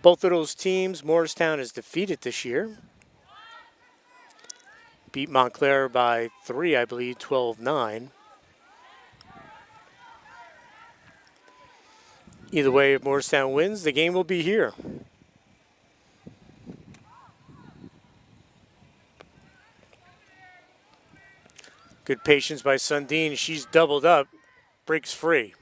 Speaker 1: Both of those teams, Morristown is defeated this year. Beat Montclair by 3, I believe, 12-9. Either way, if Morristown wins, the game will be here. Good patience by Sundin. She's doubled up, breaks free.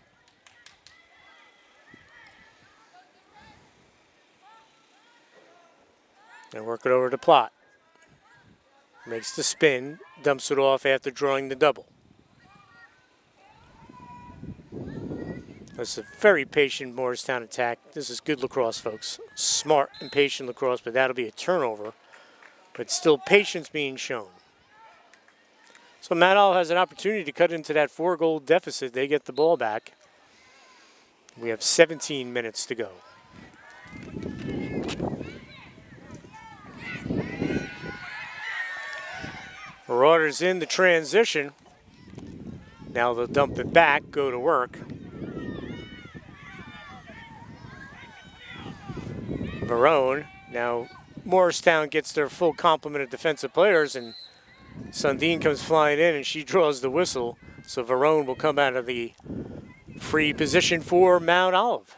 Speaker 1: And work it over to Plot. Makes the spin, dumps it off after drawing the double. That's a very patient Morristown attack. This is good lacrosse, folks. Smart and patient lacrosse, but that'll be a turnover. But still patience being shown. So Mt.Olive has an opportunity to cut into that 4-goal deficit. They get the ball back. We have 17 minutes to go. Marauders in the transition. Now they'll dump it back, go to work. Verone. Now Morristown gets their full complement of defensive players, and Sundin comes flying in and she draws the whistle. So Verone will come out of the free position for Mt.Olive.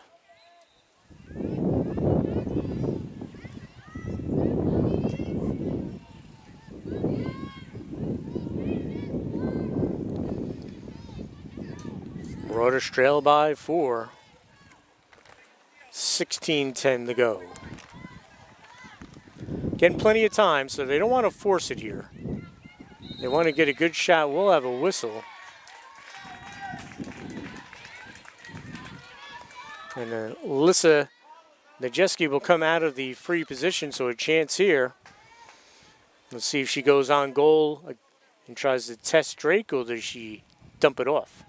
Speaker 1: Marauders trail by 4. 16:10 to go. Getting plenty of time, so they don't want to force it here. They want to get a good shot. We'll have a whistle. And Alyssa Najeski will come out of the free position, so a chance here. Let's see if she goes on goal and tries to test Drake, or does she dump it off?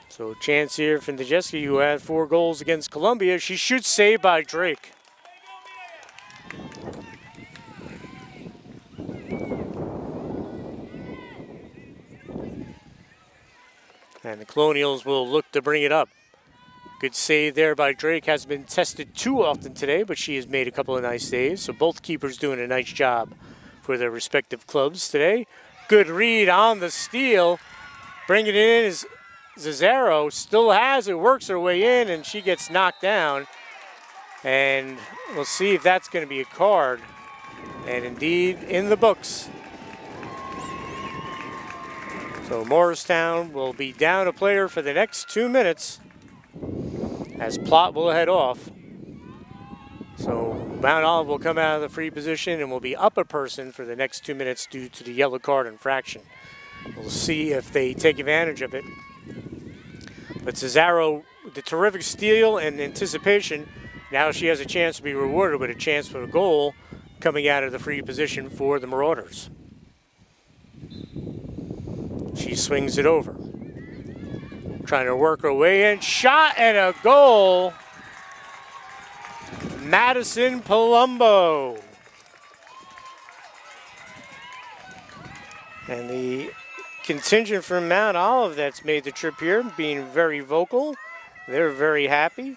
Speaker 1: So chance here for Najeski, who had 4 goals against Columbia. She shoots, saved by Drake. And the Colonials will look to bring it up. Good save there by Drake. Hasn't been tested too often today, but she has made a couple of nice saves. So both keepers doing a nice job for their respective clubs today. Good read on the steal. Bringing it in is Zazzaro. Still has it, works her way in, and she gets knocked down. And we'll see if that's going to be a card. And indeed, in the books. So Morristown will be down a player for the next 2 minutes as Plot will head off. So Mt.Olive will come out of the free position and will be up a person for the next 2 minutes due to the yellow card infraction. We'll see if they take advantage of it. But Cesaro, the terrific steal and anticipation, now she has a chance to be rewarded with a chance for a goal coming out of the free position for the Marauders. She swings it over. Trying to work her way in. Shot and a goal. Madison Palumbo. And the contingent from Mt.Olive that's made the trip here being very vocal. They're very happy.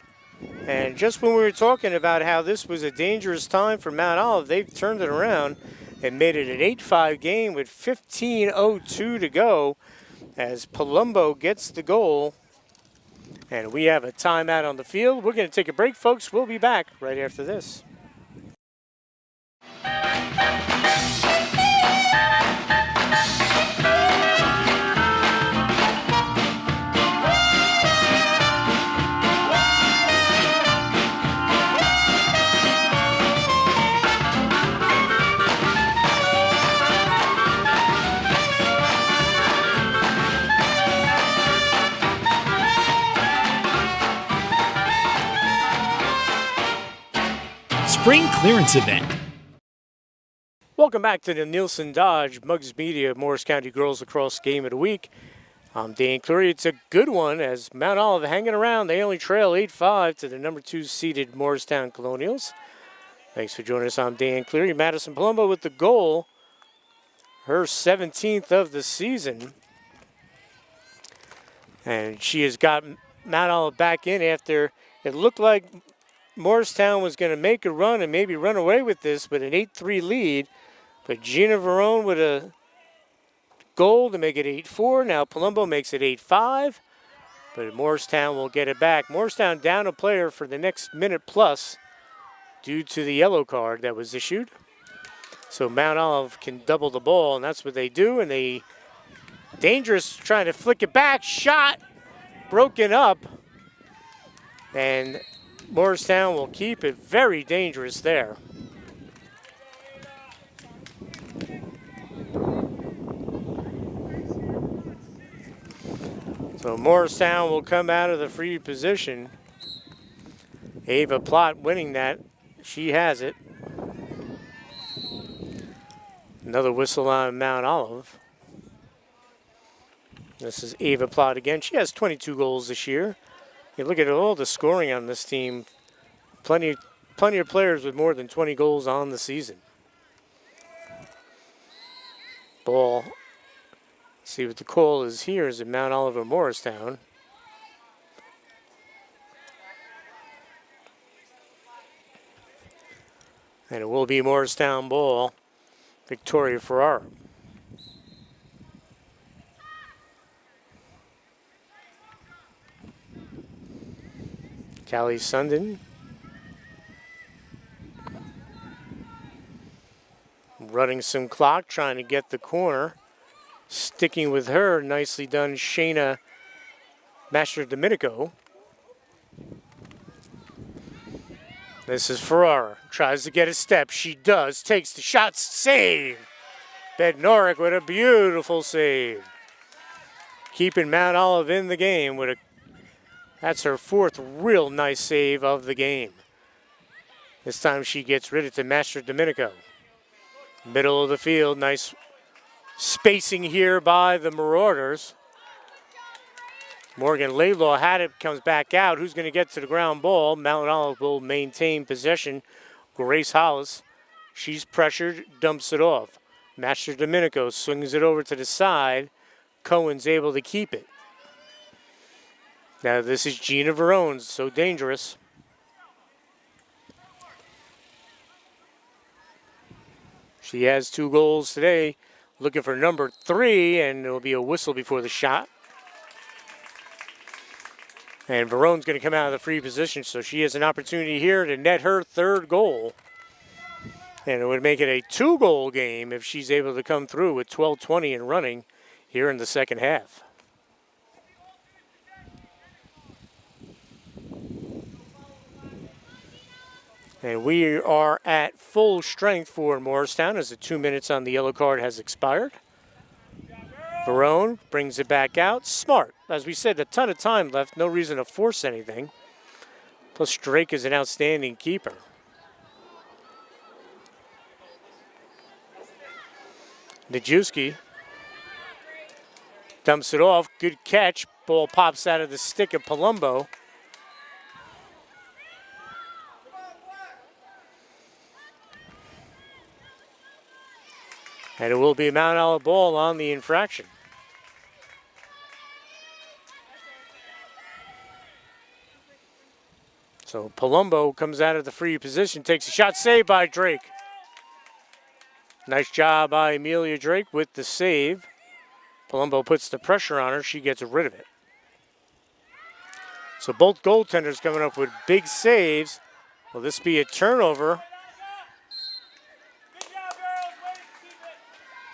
Speaker 1: And just when we were talking about how this was a dangerous time for Mt.Olive, they've turned it around and made it an 8-5 game with 15:02 to go as Palumbo gets the goal. And we have a timeout on the field. We're going to take a break, folks. We'll be back right after this.
Speaker 2: Spring clearance event.
Speaker 1: Welcome back to the Nielsen Dodge Muggs Media Morris County Girls Lacrosse Game of the Week. I'm Dan Cleary. It's a good one as Mt.Olive hanging around. They only trail 8-5 to the number 2 seeded Morristown Colonials. Thanks for joining us. I'm Dan Cleary. Madison Palumbo with the goal. Her 17th of the season. And she has got Mt.Olive back in after it looked like Morristown was going to make a run and maybe run away with this with an 8-3 lead. But Gina Verone with a goal to make it 8-4. Now Palumbo makes it 8-5. But Morristown will get it back. Morristown down a player for the next minute plus due to the yellow card that was issued. So Mt.Olive can double the ball, and that's what they do. And they dangerous trying to flick it back. Shot broken up. And Morristown will keep it. Very dangerous there. So Morristown will come out of the free position. Ava Plott winning that. She has it. Another whistle on Mt.Olive. This is Ava Plott again. She has 22 goals this year. You look at all the scoring on this team. Plenty of players with more than 20 goals on the season. Ball. See what the call is here. Is it Mt.Olive or Morristown? And it will be Morristown ball. Victoria Ferrara. Callie Sundin. Running some clock, trying to get the corner. Sticking with her, nicely done, Shayna Master Domenico. This is Ferrara, tries to get a step, she does, takes the shot, save. Bednarik with a beautiful save. Keeping Mt.Olive in the game with that's her 4th real nice save of the game. This time she gets rid of it to Master Domenico. Middle of the field, nice spacing here by the Marauders. Morgan Laidlaw had it, comes back out. Who's going to get to the ground ball? Mt.Olive will maintain possession. Grace Hollis, she's pressured, dumps it off. Master Domenico swings it over to the side. Cohen's able to keep it. Now this is Gina Verone, so dangerous. She has 2 goals today. Looking for number 3, and there will be a whistle before the shot. And Verone's going to come out of the free position, so she has an opportunity here to net her 3rd goal. And it would make it a 2-goal game if she's able to come through with 12:20 and running here in the second half. And we are at full strength for Morristown as the 2 minutes on the yellow card has expired. Barone brings it back out. Smart. As we said, a ton of time left. No reason to force anything. Plus, Drake is an outstanding keeper. Najewski dumps it off. Good catch. Ball pops out of the stick of Palumbo. And it will be a Mt.Olive ball on the infraction. So Palumbo comes out of the free position, takes a shot, saved by Drake. Nice job by Amelia Drake with the save. Palumbo puts the pressure on her, she gets rid of it. So both goaltenders coming up with big saves. Will this be a turnover?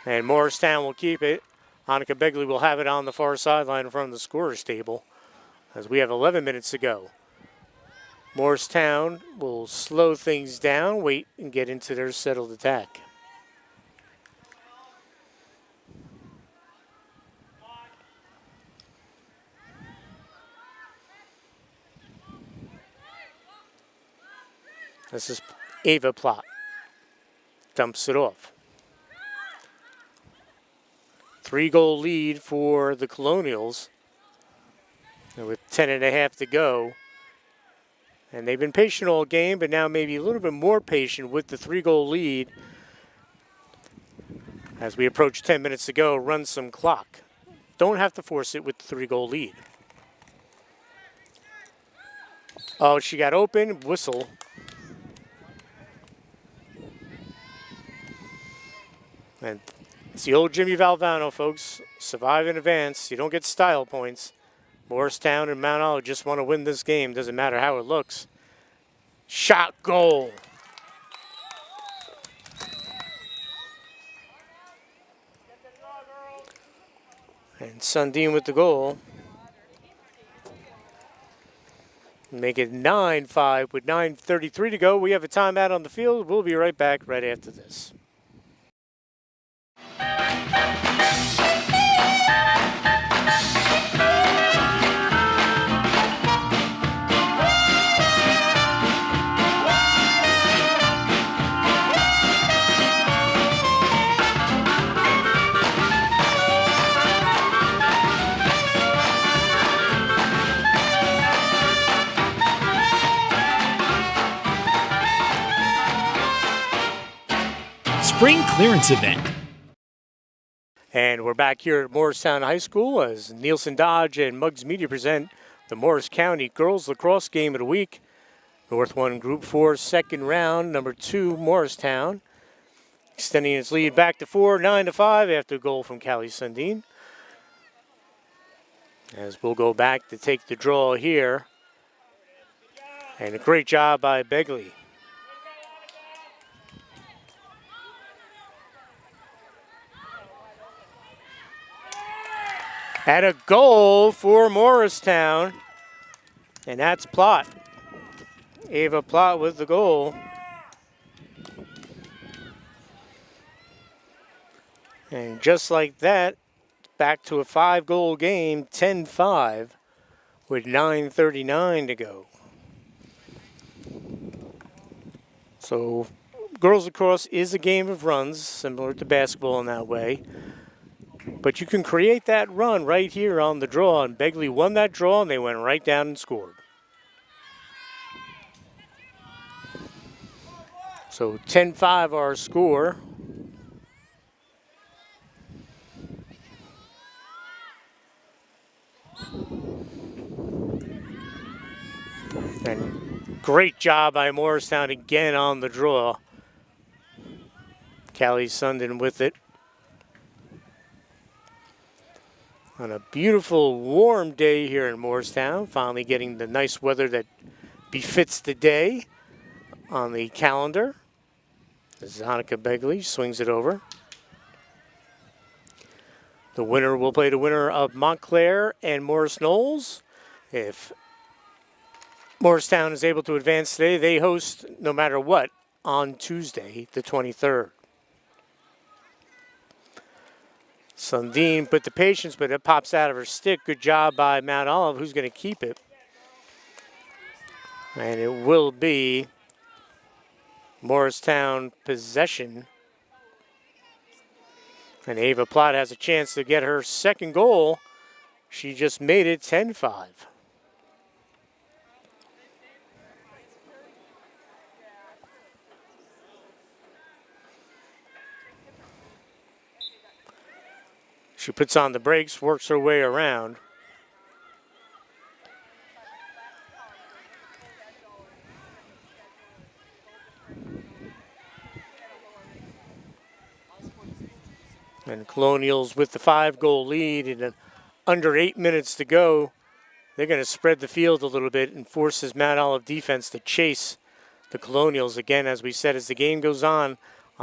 Speaker 1: And Morristown will keep it. Annika Begley will have it on the far sideline in front of the scorer's table as we have 11 minutes to go. Morristown will slow things down, wait, and get into their settled attack. This is Ava Plott. Dumps it off. 3-goal lead for the Colonials. And with 10.5 to go. And they've been patient all game, but now maybe a little bit more patient with the 3-goal lead. As we approach 10 minutes to go, run some clock. Don't have to force it with the 3-goal lead. Oh, she got open, whistle. And it's the old Jimmy Valvano, folks. Survive in advance. You don't get style points. Morristown and Mt.Olive just want to win this game. Doesn't matter how it looks. Shot, goal. And Sundin with the goal. Make it 9-5 with 9:33 to go. We have a timeout on the field. We'll be right back right after this.
Speaker 2: Spring clearance event.
Speaker 1: And we're back here at Morristown High School as Nielsen Dodge and Muggs Media present the Morris County Girls Lacrosse Game of the Week. North 1 Group 4 second round, number 2 Morristown. Extending its lead back to 4, 9-5 after a goal from Callie Sundin. As we'll go back to take the draw here. And a great job by Begley. And a goal for Morristown. And that's Plott. Ava Plott with the goal. And just like that, back to a 5-goal game, 10-5 with 9:39 to go. So girls lacrosse is a game of runs, similar to basketball in that way. But you can create that run right here on the draw, and Begley won that draw, and they went right down and scored. So 10-5 our score. And great job by Morristown again on the draw. Callie Sundin with it. On a beautiful, warm day here in Morristown, finally getting the nice weather that befits the day on the calendar. This is Annika Begley, swings it over. The winner will play the winner of Montclair and Morris Knowles. If Morristown is able to advance today, they host no matter what on Tuesday, the 23rd. Sundin put the patience, but it pops out of her stick. Good job by Mt.Olive, who's going to keep it. And it will be Morristown possession. And Ava Plott has a chance to get her second goal. She just made it 10-5. She puts on the brakes, works her way around. And Colonials with the 5-goal lead and under 8 minutes to go. They're going to spread the field a little bit and force this Mt.Olive defense to chase the Colonials. Again, as we said, as the game goes on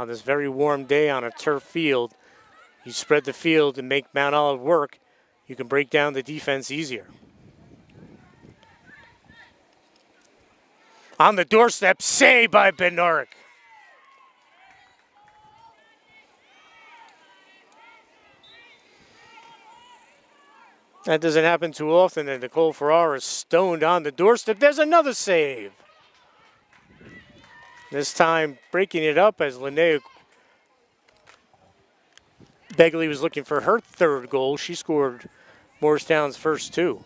Speaker 1: this very warm day on a turf field, you spread the field and make Mt.Olive work, you can break down the defense easier. On the doorstep, saved by Bednarik. That doesn't happen too often, and Nicole Ferrara is stoned on the doorstep. There's another save. This time breaking it up as Linnea Begley was looking for her third goal. She scored Morristown's first two.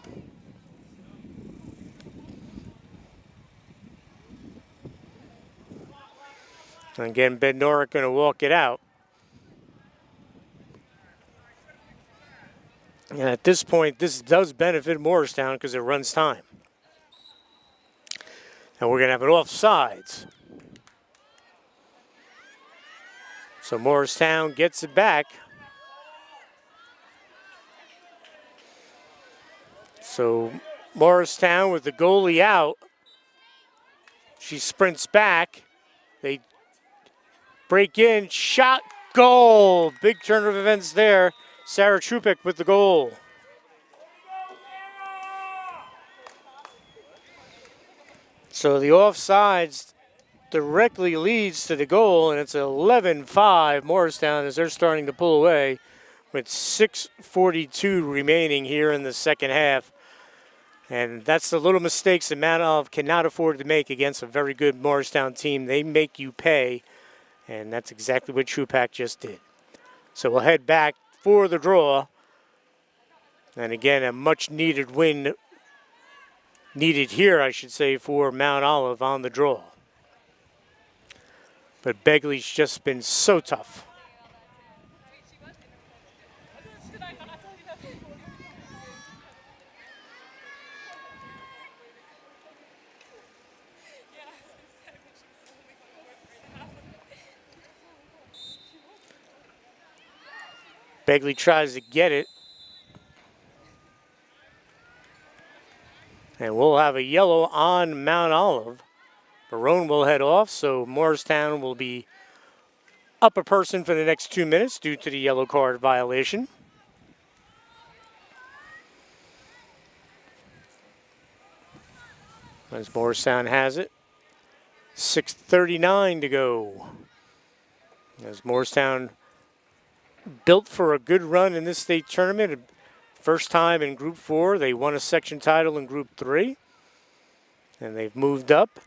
Speaker 1: And again, Bednarik going to walk it out. And at this point, this does benefit Morristown because it runs time. And we're going to have it offsides. So Morristown gets it back. So Morristown with the goalie out. She sprints back. They break in, shot, goal. Big turn of events there. Sarah Trupek with the goal. So the offsides directly leads to the goal, and it's 11-5 Morristown as they're starting to pull away with 6:42 remaining here in the second half. And that's the little mistakes that Mt.Olive cannot afford to make against a very good Morristown team. They make you pay, and that's exactly what Trupak just did. So we'll head back for the draw. And again, a much needed win, needed here, I should say, for Mt.Olive on the draw. But Begley's just been so tough. Begley tries to get it. And we'll have a yellow on Mt.Olive. Barone will head off, so Morristown will be up a person for the next 2 minutes due to the yellow card violation. As Morristown has it, 6:39 to go. As Morristown built for a good run in this state tournament. First time in Group 4. They won a section title in Group 3. And they've moved up.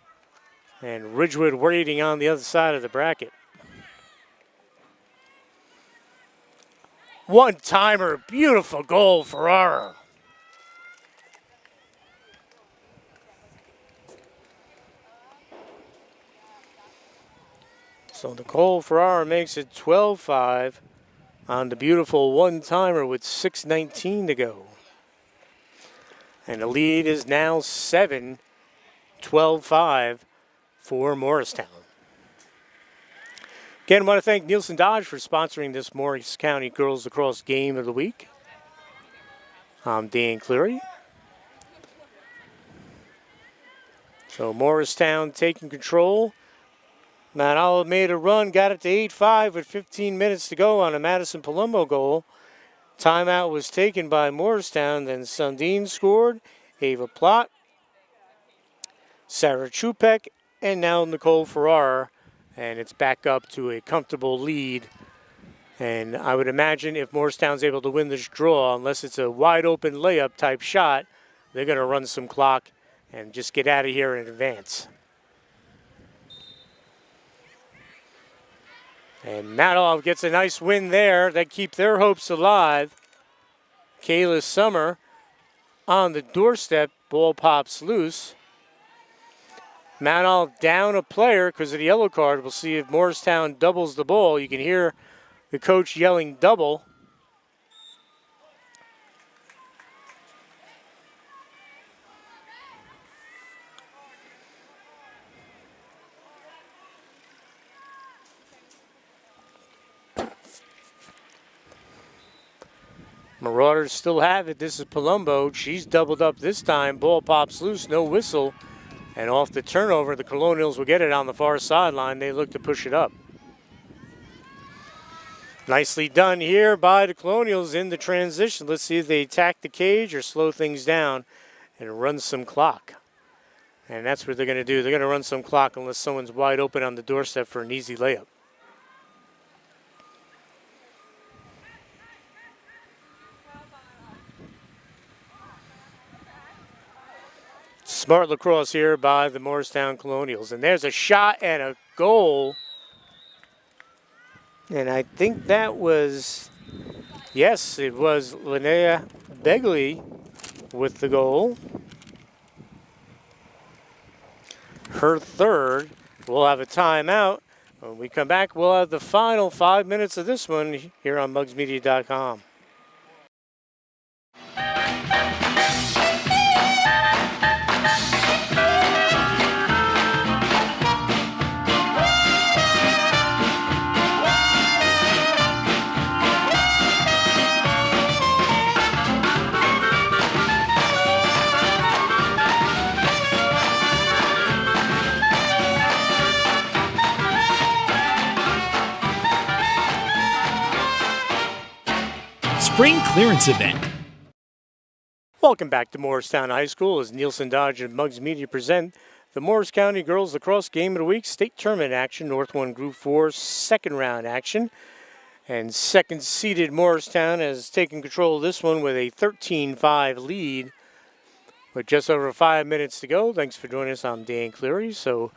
Speaker 1: And Ridgewood waiting on the other side of the bracket. One-timer, beautiful goal, Ferrara. So Nicole Ferrara makes it 12-5 on the beautiful one-timer with 6:19 to go. And the lead is now 7, 12-5 for Morristown. Again, I want to thank Nielsen Dodge for sponsoring this Morris County Girls Lacrosse Game of the Week. I'm Dan Cleary. So Morristown taking control. Mt.Olive made a run, got it to 8-5 with 15 minutes to go on a Madison Palumbo goal. Timeout was taken by Morristown, then Sundin scored, Ava Plott, Sarah Trupek, and now Nicole Ferrara. And it's back up to a comfortable lead. And I would imagine if Morristown's able to win this draw, unless it's a wide open layup type shot, they're going to run some clock and just get out of here in advance. And Mt.Olive gets a nice win there. They keep their hopes alive. Kayla Summer on the doorstep. Ball pops loose. Mt.Olive down a player because of the yellow card. We'll see if Morristown doubles the ball. You can hear the coach yelling double. Marauders still have it. This is Palumbo. She's doubled up this time. Ball pops loose, no whistle. And off the turnover, the Colonials will get it on the far sideline. They look to push it up. Nicely done here by the Colonials in the transition. Let's see if they attack the cage or slow things down and run some clock. And that's what they're going to do. They're going to run some clock unless someone's wide open on the doorstep for an easy layup. Smart lacrosse here by the Morristown Colonials. And there's a shot and a goal. And I think that was, yes, it was Linnea Begley with the goal. Her third. We'll have a timeout. When we come back, we'll have the final 5 minutes of this one here on mugsmedia.com.
Speaker 2: Spring clearance event.
Speaker 1: Welcome back to Morristown High School as Nielsen Dodge and Muggs Media present the Morris County Girls Lacrosse Game of the Week State Tournament action, North 1 Group 4 second round action. And second seeded Morristown has taken control of this one with a 13-5 lead with just over 5 minutes to go. Thanks for joining us. I'm Dan Cleary. So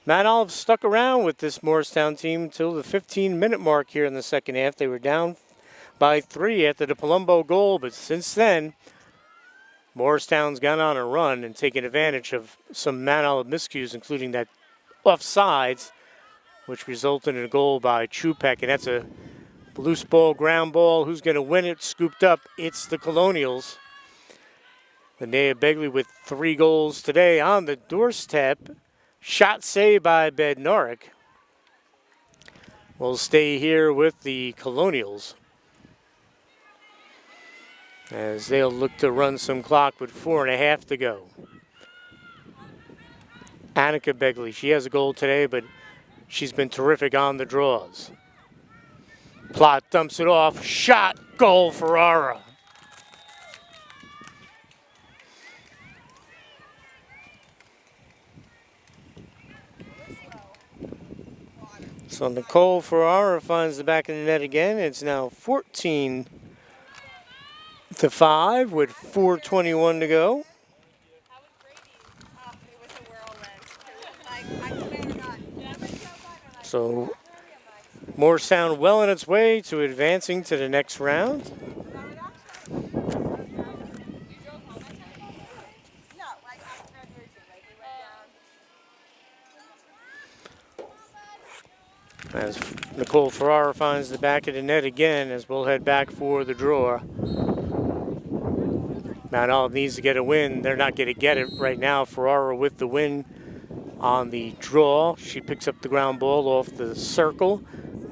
Speaker 1: Mt.Olive stuck around with this Morristown team until the 15-minute mark here in the second half. They were down by 3 after the Palumbo goal, but since then, Morristown's gone on a run and taken advantage of some Mt.Olive miscues, including that offsides, which resulted in a goal by Chupek, and that's a loose ball, ground ball. Who's going to win it? Scooped up. It's the Colonials. Linnea Begley with 3 goals today on the doorstep. Shot saved by Bednarik. We'll stay here with the Colonials as they'll look to run some clock with 4.5 to go. Annika Begley, she has a goal today, but she's been terrific on the draws. Plot dumps it off. Shot, goal, Ferrara. So Nicole Ferrara finds the back of the net again. It's now 14-5 with 4:21 to go. So Morristown well on its way to advancing to the next round. As Nicole Ferrara finds the back of the net again, as we'll head back for the draw. Mt.Olive needs to get a win. They're not going to get it right now. Ferrara with the win on the draw. She picks up the ground ball off the circle,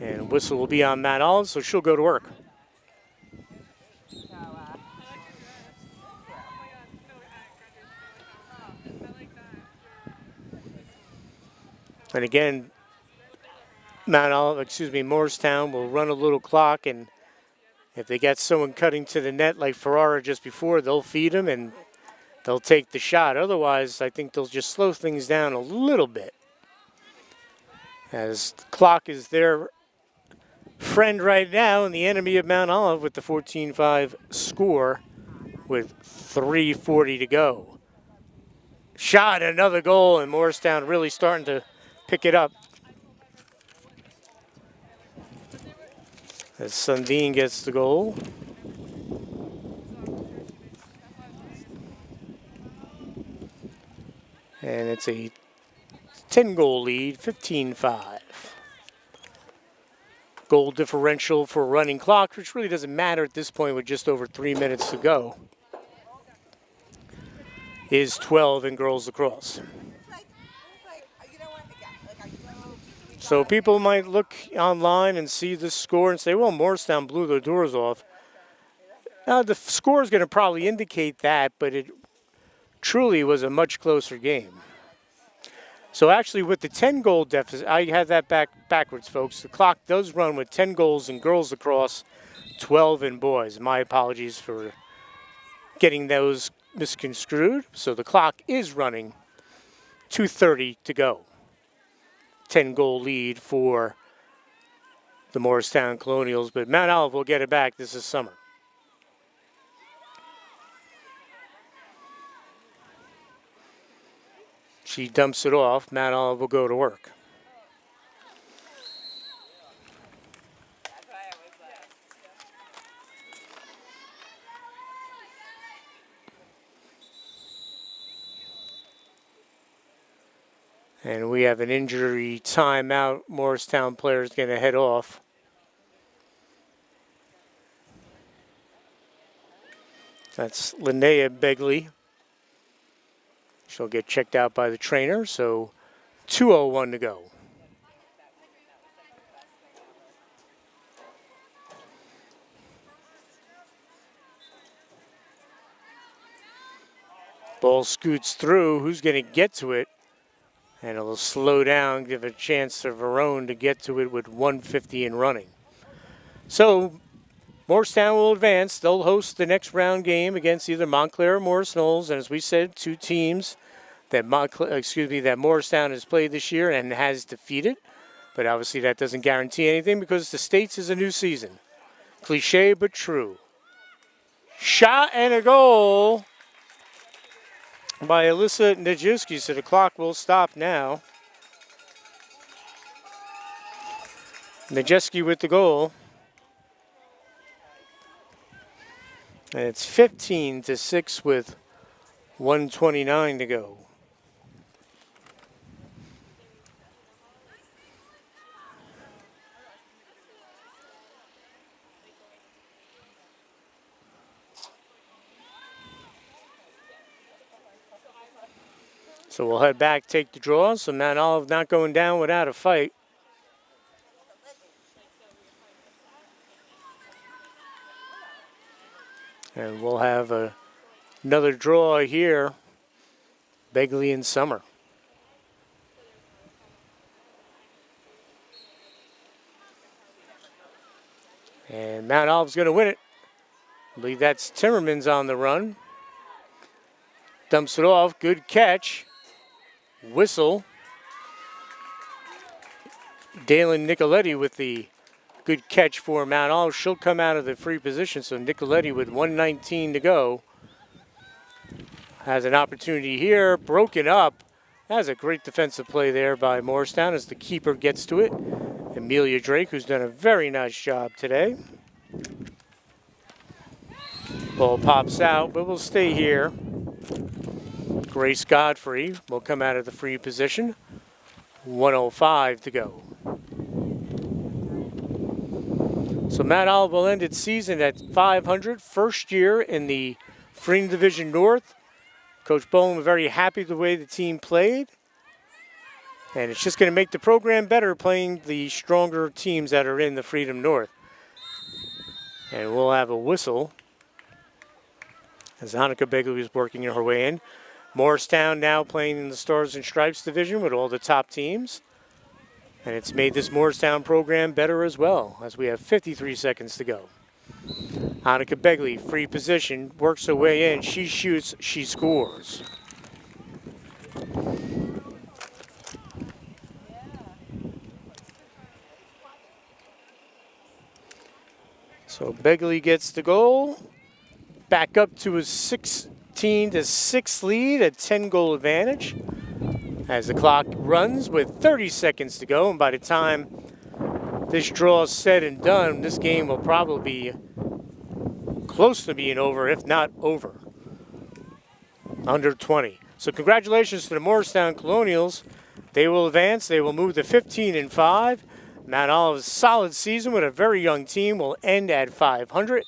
Speaker 1: and whistle will be on Mt.Olive, so she'll go to work. And again, Morristown will run a little clock, and if they got someone cutting to the net like Ferrara just before, they'll feed them and they'll take the shot. Otherwise, I think they'll just slow things down a little bit. As the clock is there friend right now and the enemy of Mount Olive with the 14-5 score with 3:40 to go. Shot, another goal, and Morristown really starting to pick it up. As Sundin gets the goal. And it's a 10-goal lead, 15-5. Goal differential for running clock, which really doesn't matter at this point with just over 3 minutes to go, is 12 in girls lacrosse. So people might look online and see this score and say, well, Morristown blew their doors off. Now, the score is going to probably indicate that, but it truly was a much closer game. So actually with the 10-goal deficit, I had that backwards, folks. The clock does run with 10 goals in girls lacrosse, 12 in boys. My apologies for getting those misconstrued. So the clock is running 2:30 to go. 10-goal lead for the Morristown Colonials, but Mt.Olive will get it back. This is summer. She dumps it off. Mt.Olive will go to work. And we have an injury timeout. Morristown player is going to head off. That's Linnea Begley. She'll get checked out by the trainer, so 2:01 to go. Ball scoots through. Who's going to get to it? And it'll slow down, give a chance to Verone to get to it with 1:50 in running. So Morristown will advance. They'll host the next round game against either Montclair or Morris Knolls. And as we said, two teams that Morristown has played this year and has defeated. But obviously that doesn't guarantee anything because the States is a new season. Cliche but true. Shot and a goal by Alyssa Najewski, so the clock will stop now. Najewski with the goal. And it's 15-6 with 1:29 to go. So we'll head back, take the draw. So Mt.Olive not going down without a fight. And we'll have another draw here, Begley and Summer. And Mt.Olive's going to win it. I believe that's Timmerman's on the run. Dumps it off, good catch. Whistle. Dalen Nicoletti with the good catch for Mt.Olive. She'll come out of the free position, so Nicoletti with 1:19 to go has an opportunity here, broken up. That was a great defensive play there by Morristown as the keeper gets to it. Amelia Drake, who's done a very nice job today. Ball pops out, but we'll stay here. Grace Godfrey will come out of the free position. 1:05 to go. So Mt.Olive will end its season at 500, first year in the Freedom Division North. Coach Bowen was very happy the way the team played. And it's just going to make the program better playing the stronger teams that are in the Freedom North. And we'll have a whistle as Hanukkah Begley is working her way in. Morristown now playing in the Stars and Stripes division with all the top teams. And it's made this Morristown program better as well, as we have 53 seconds to go. Hanukkah Begley, free position, works her way in. She shoots, she scores. So Begley gets the goal. Back up to his 16-6 lead, a 10-goal advantage. As the clock runs with 30 seconds to go, and by the time this draw is said and done, this game will probably be close to being over, if not over. Under 20. So congratulations to the Morristown Colonials. They will advance. They will move to 15-5. Mt.Olive's solid season with a very young team will end at 500,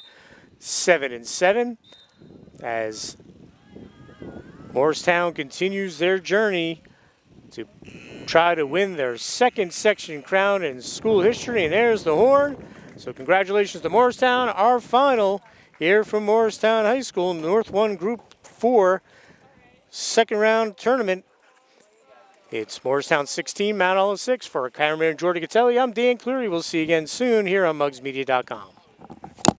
Speaker 1: 7-7, as Morristown continues their journey to try to win their second section crown in school history. And there's the horn. So congratulations to Morristown. Our final here from Morristown High School, North 1 Group 4 second round tournament. It's Morristown 16, Mt.Olive 6. For cameraman Jordan Catelli, I'm Dan Cleary. We'll see you again soon here on MugsMedia.com.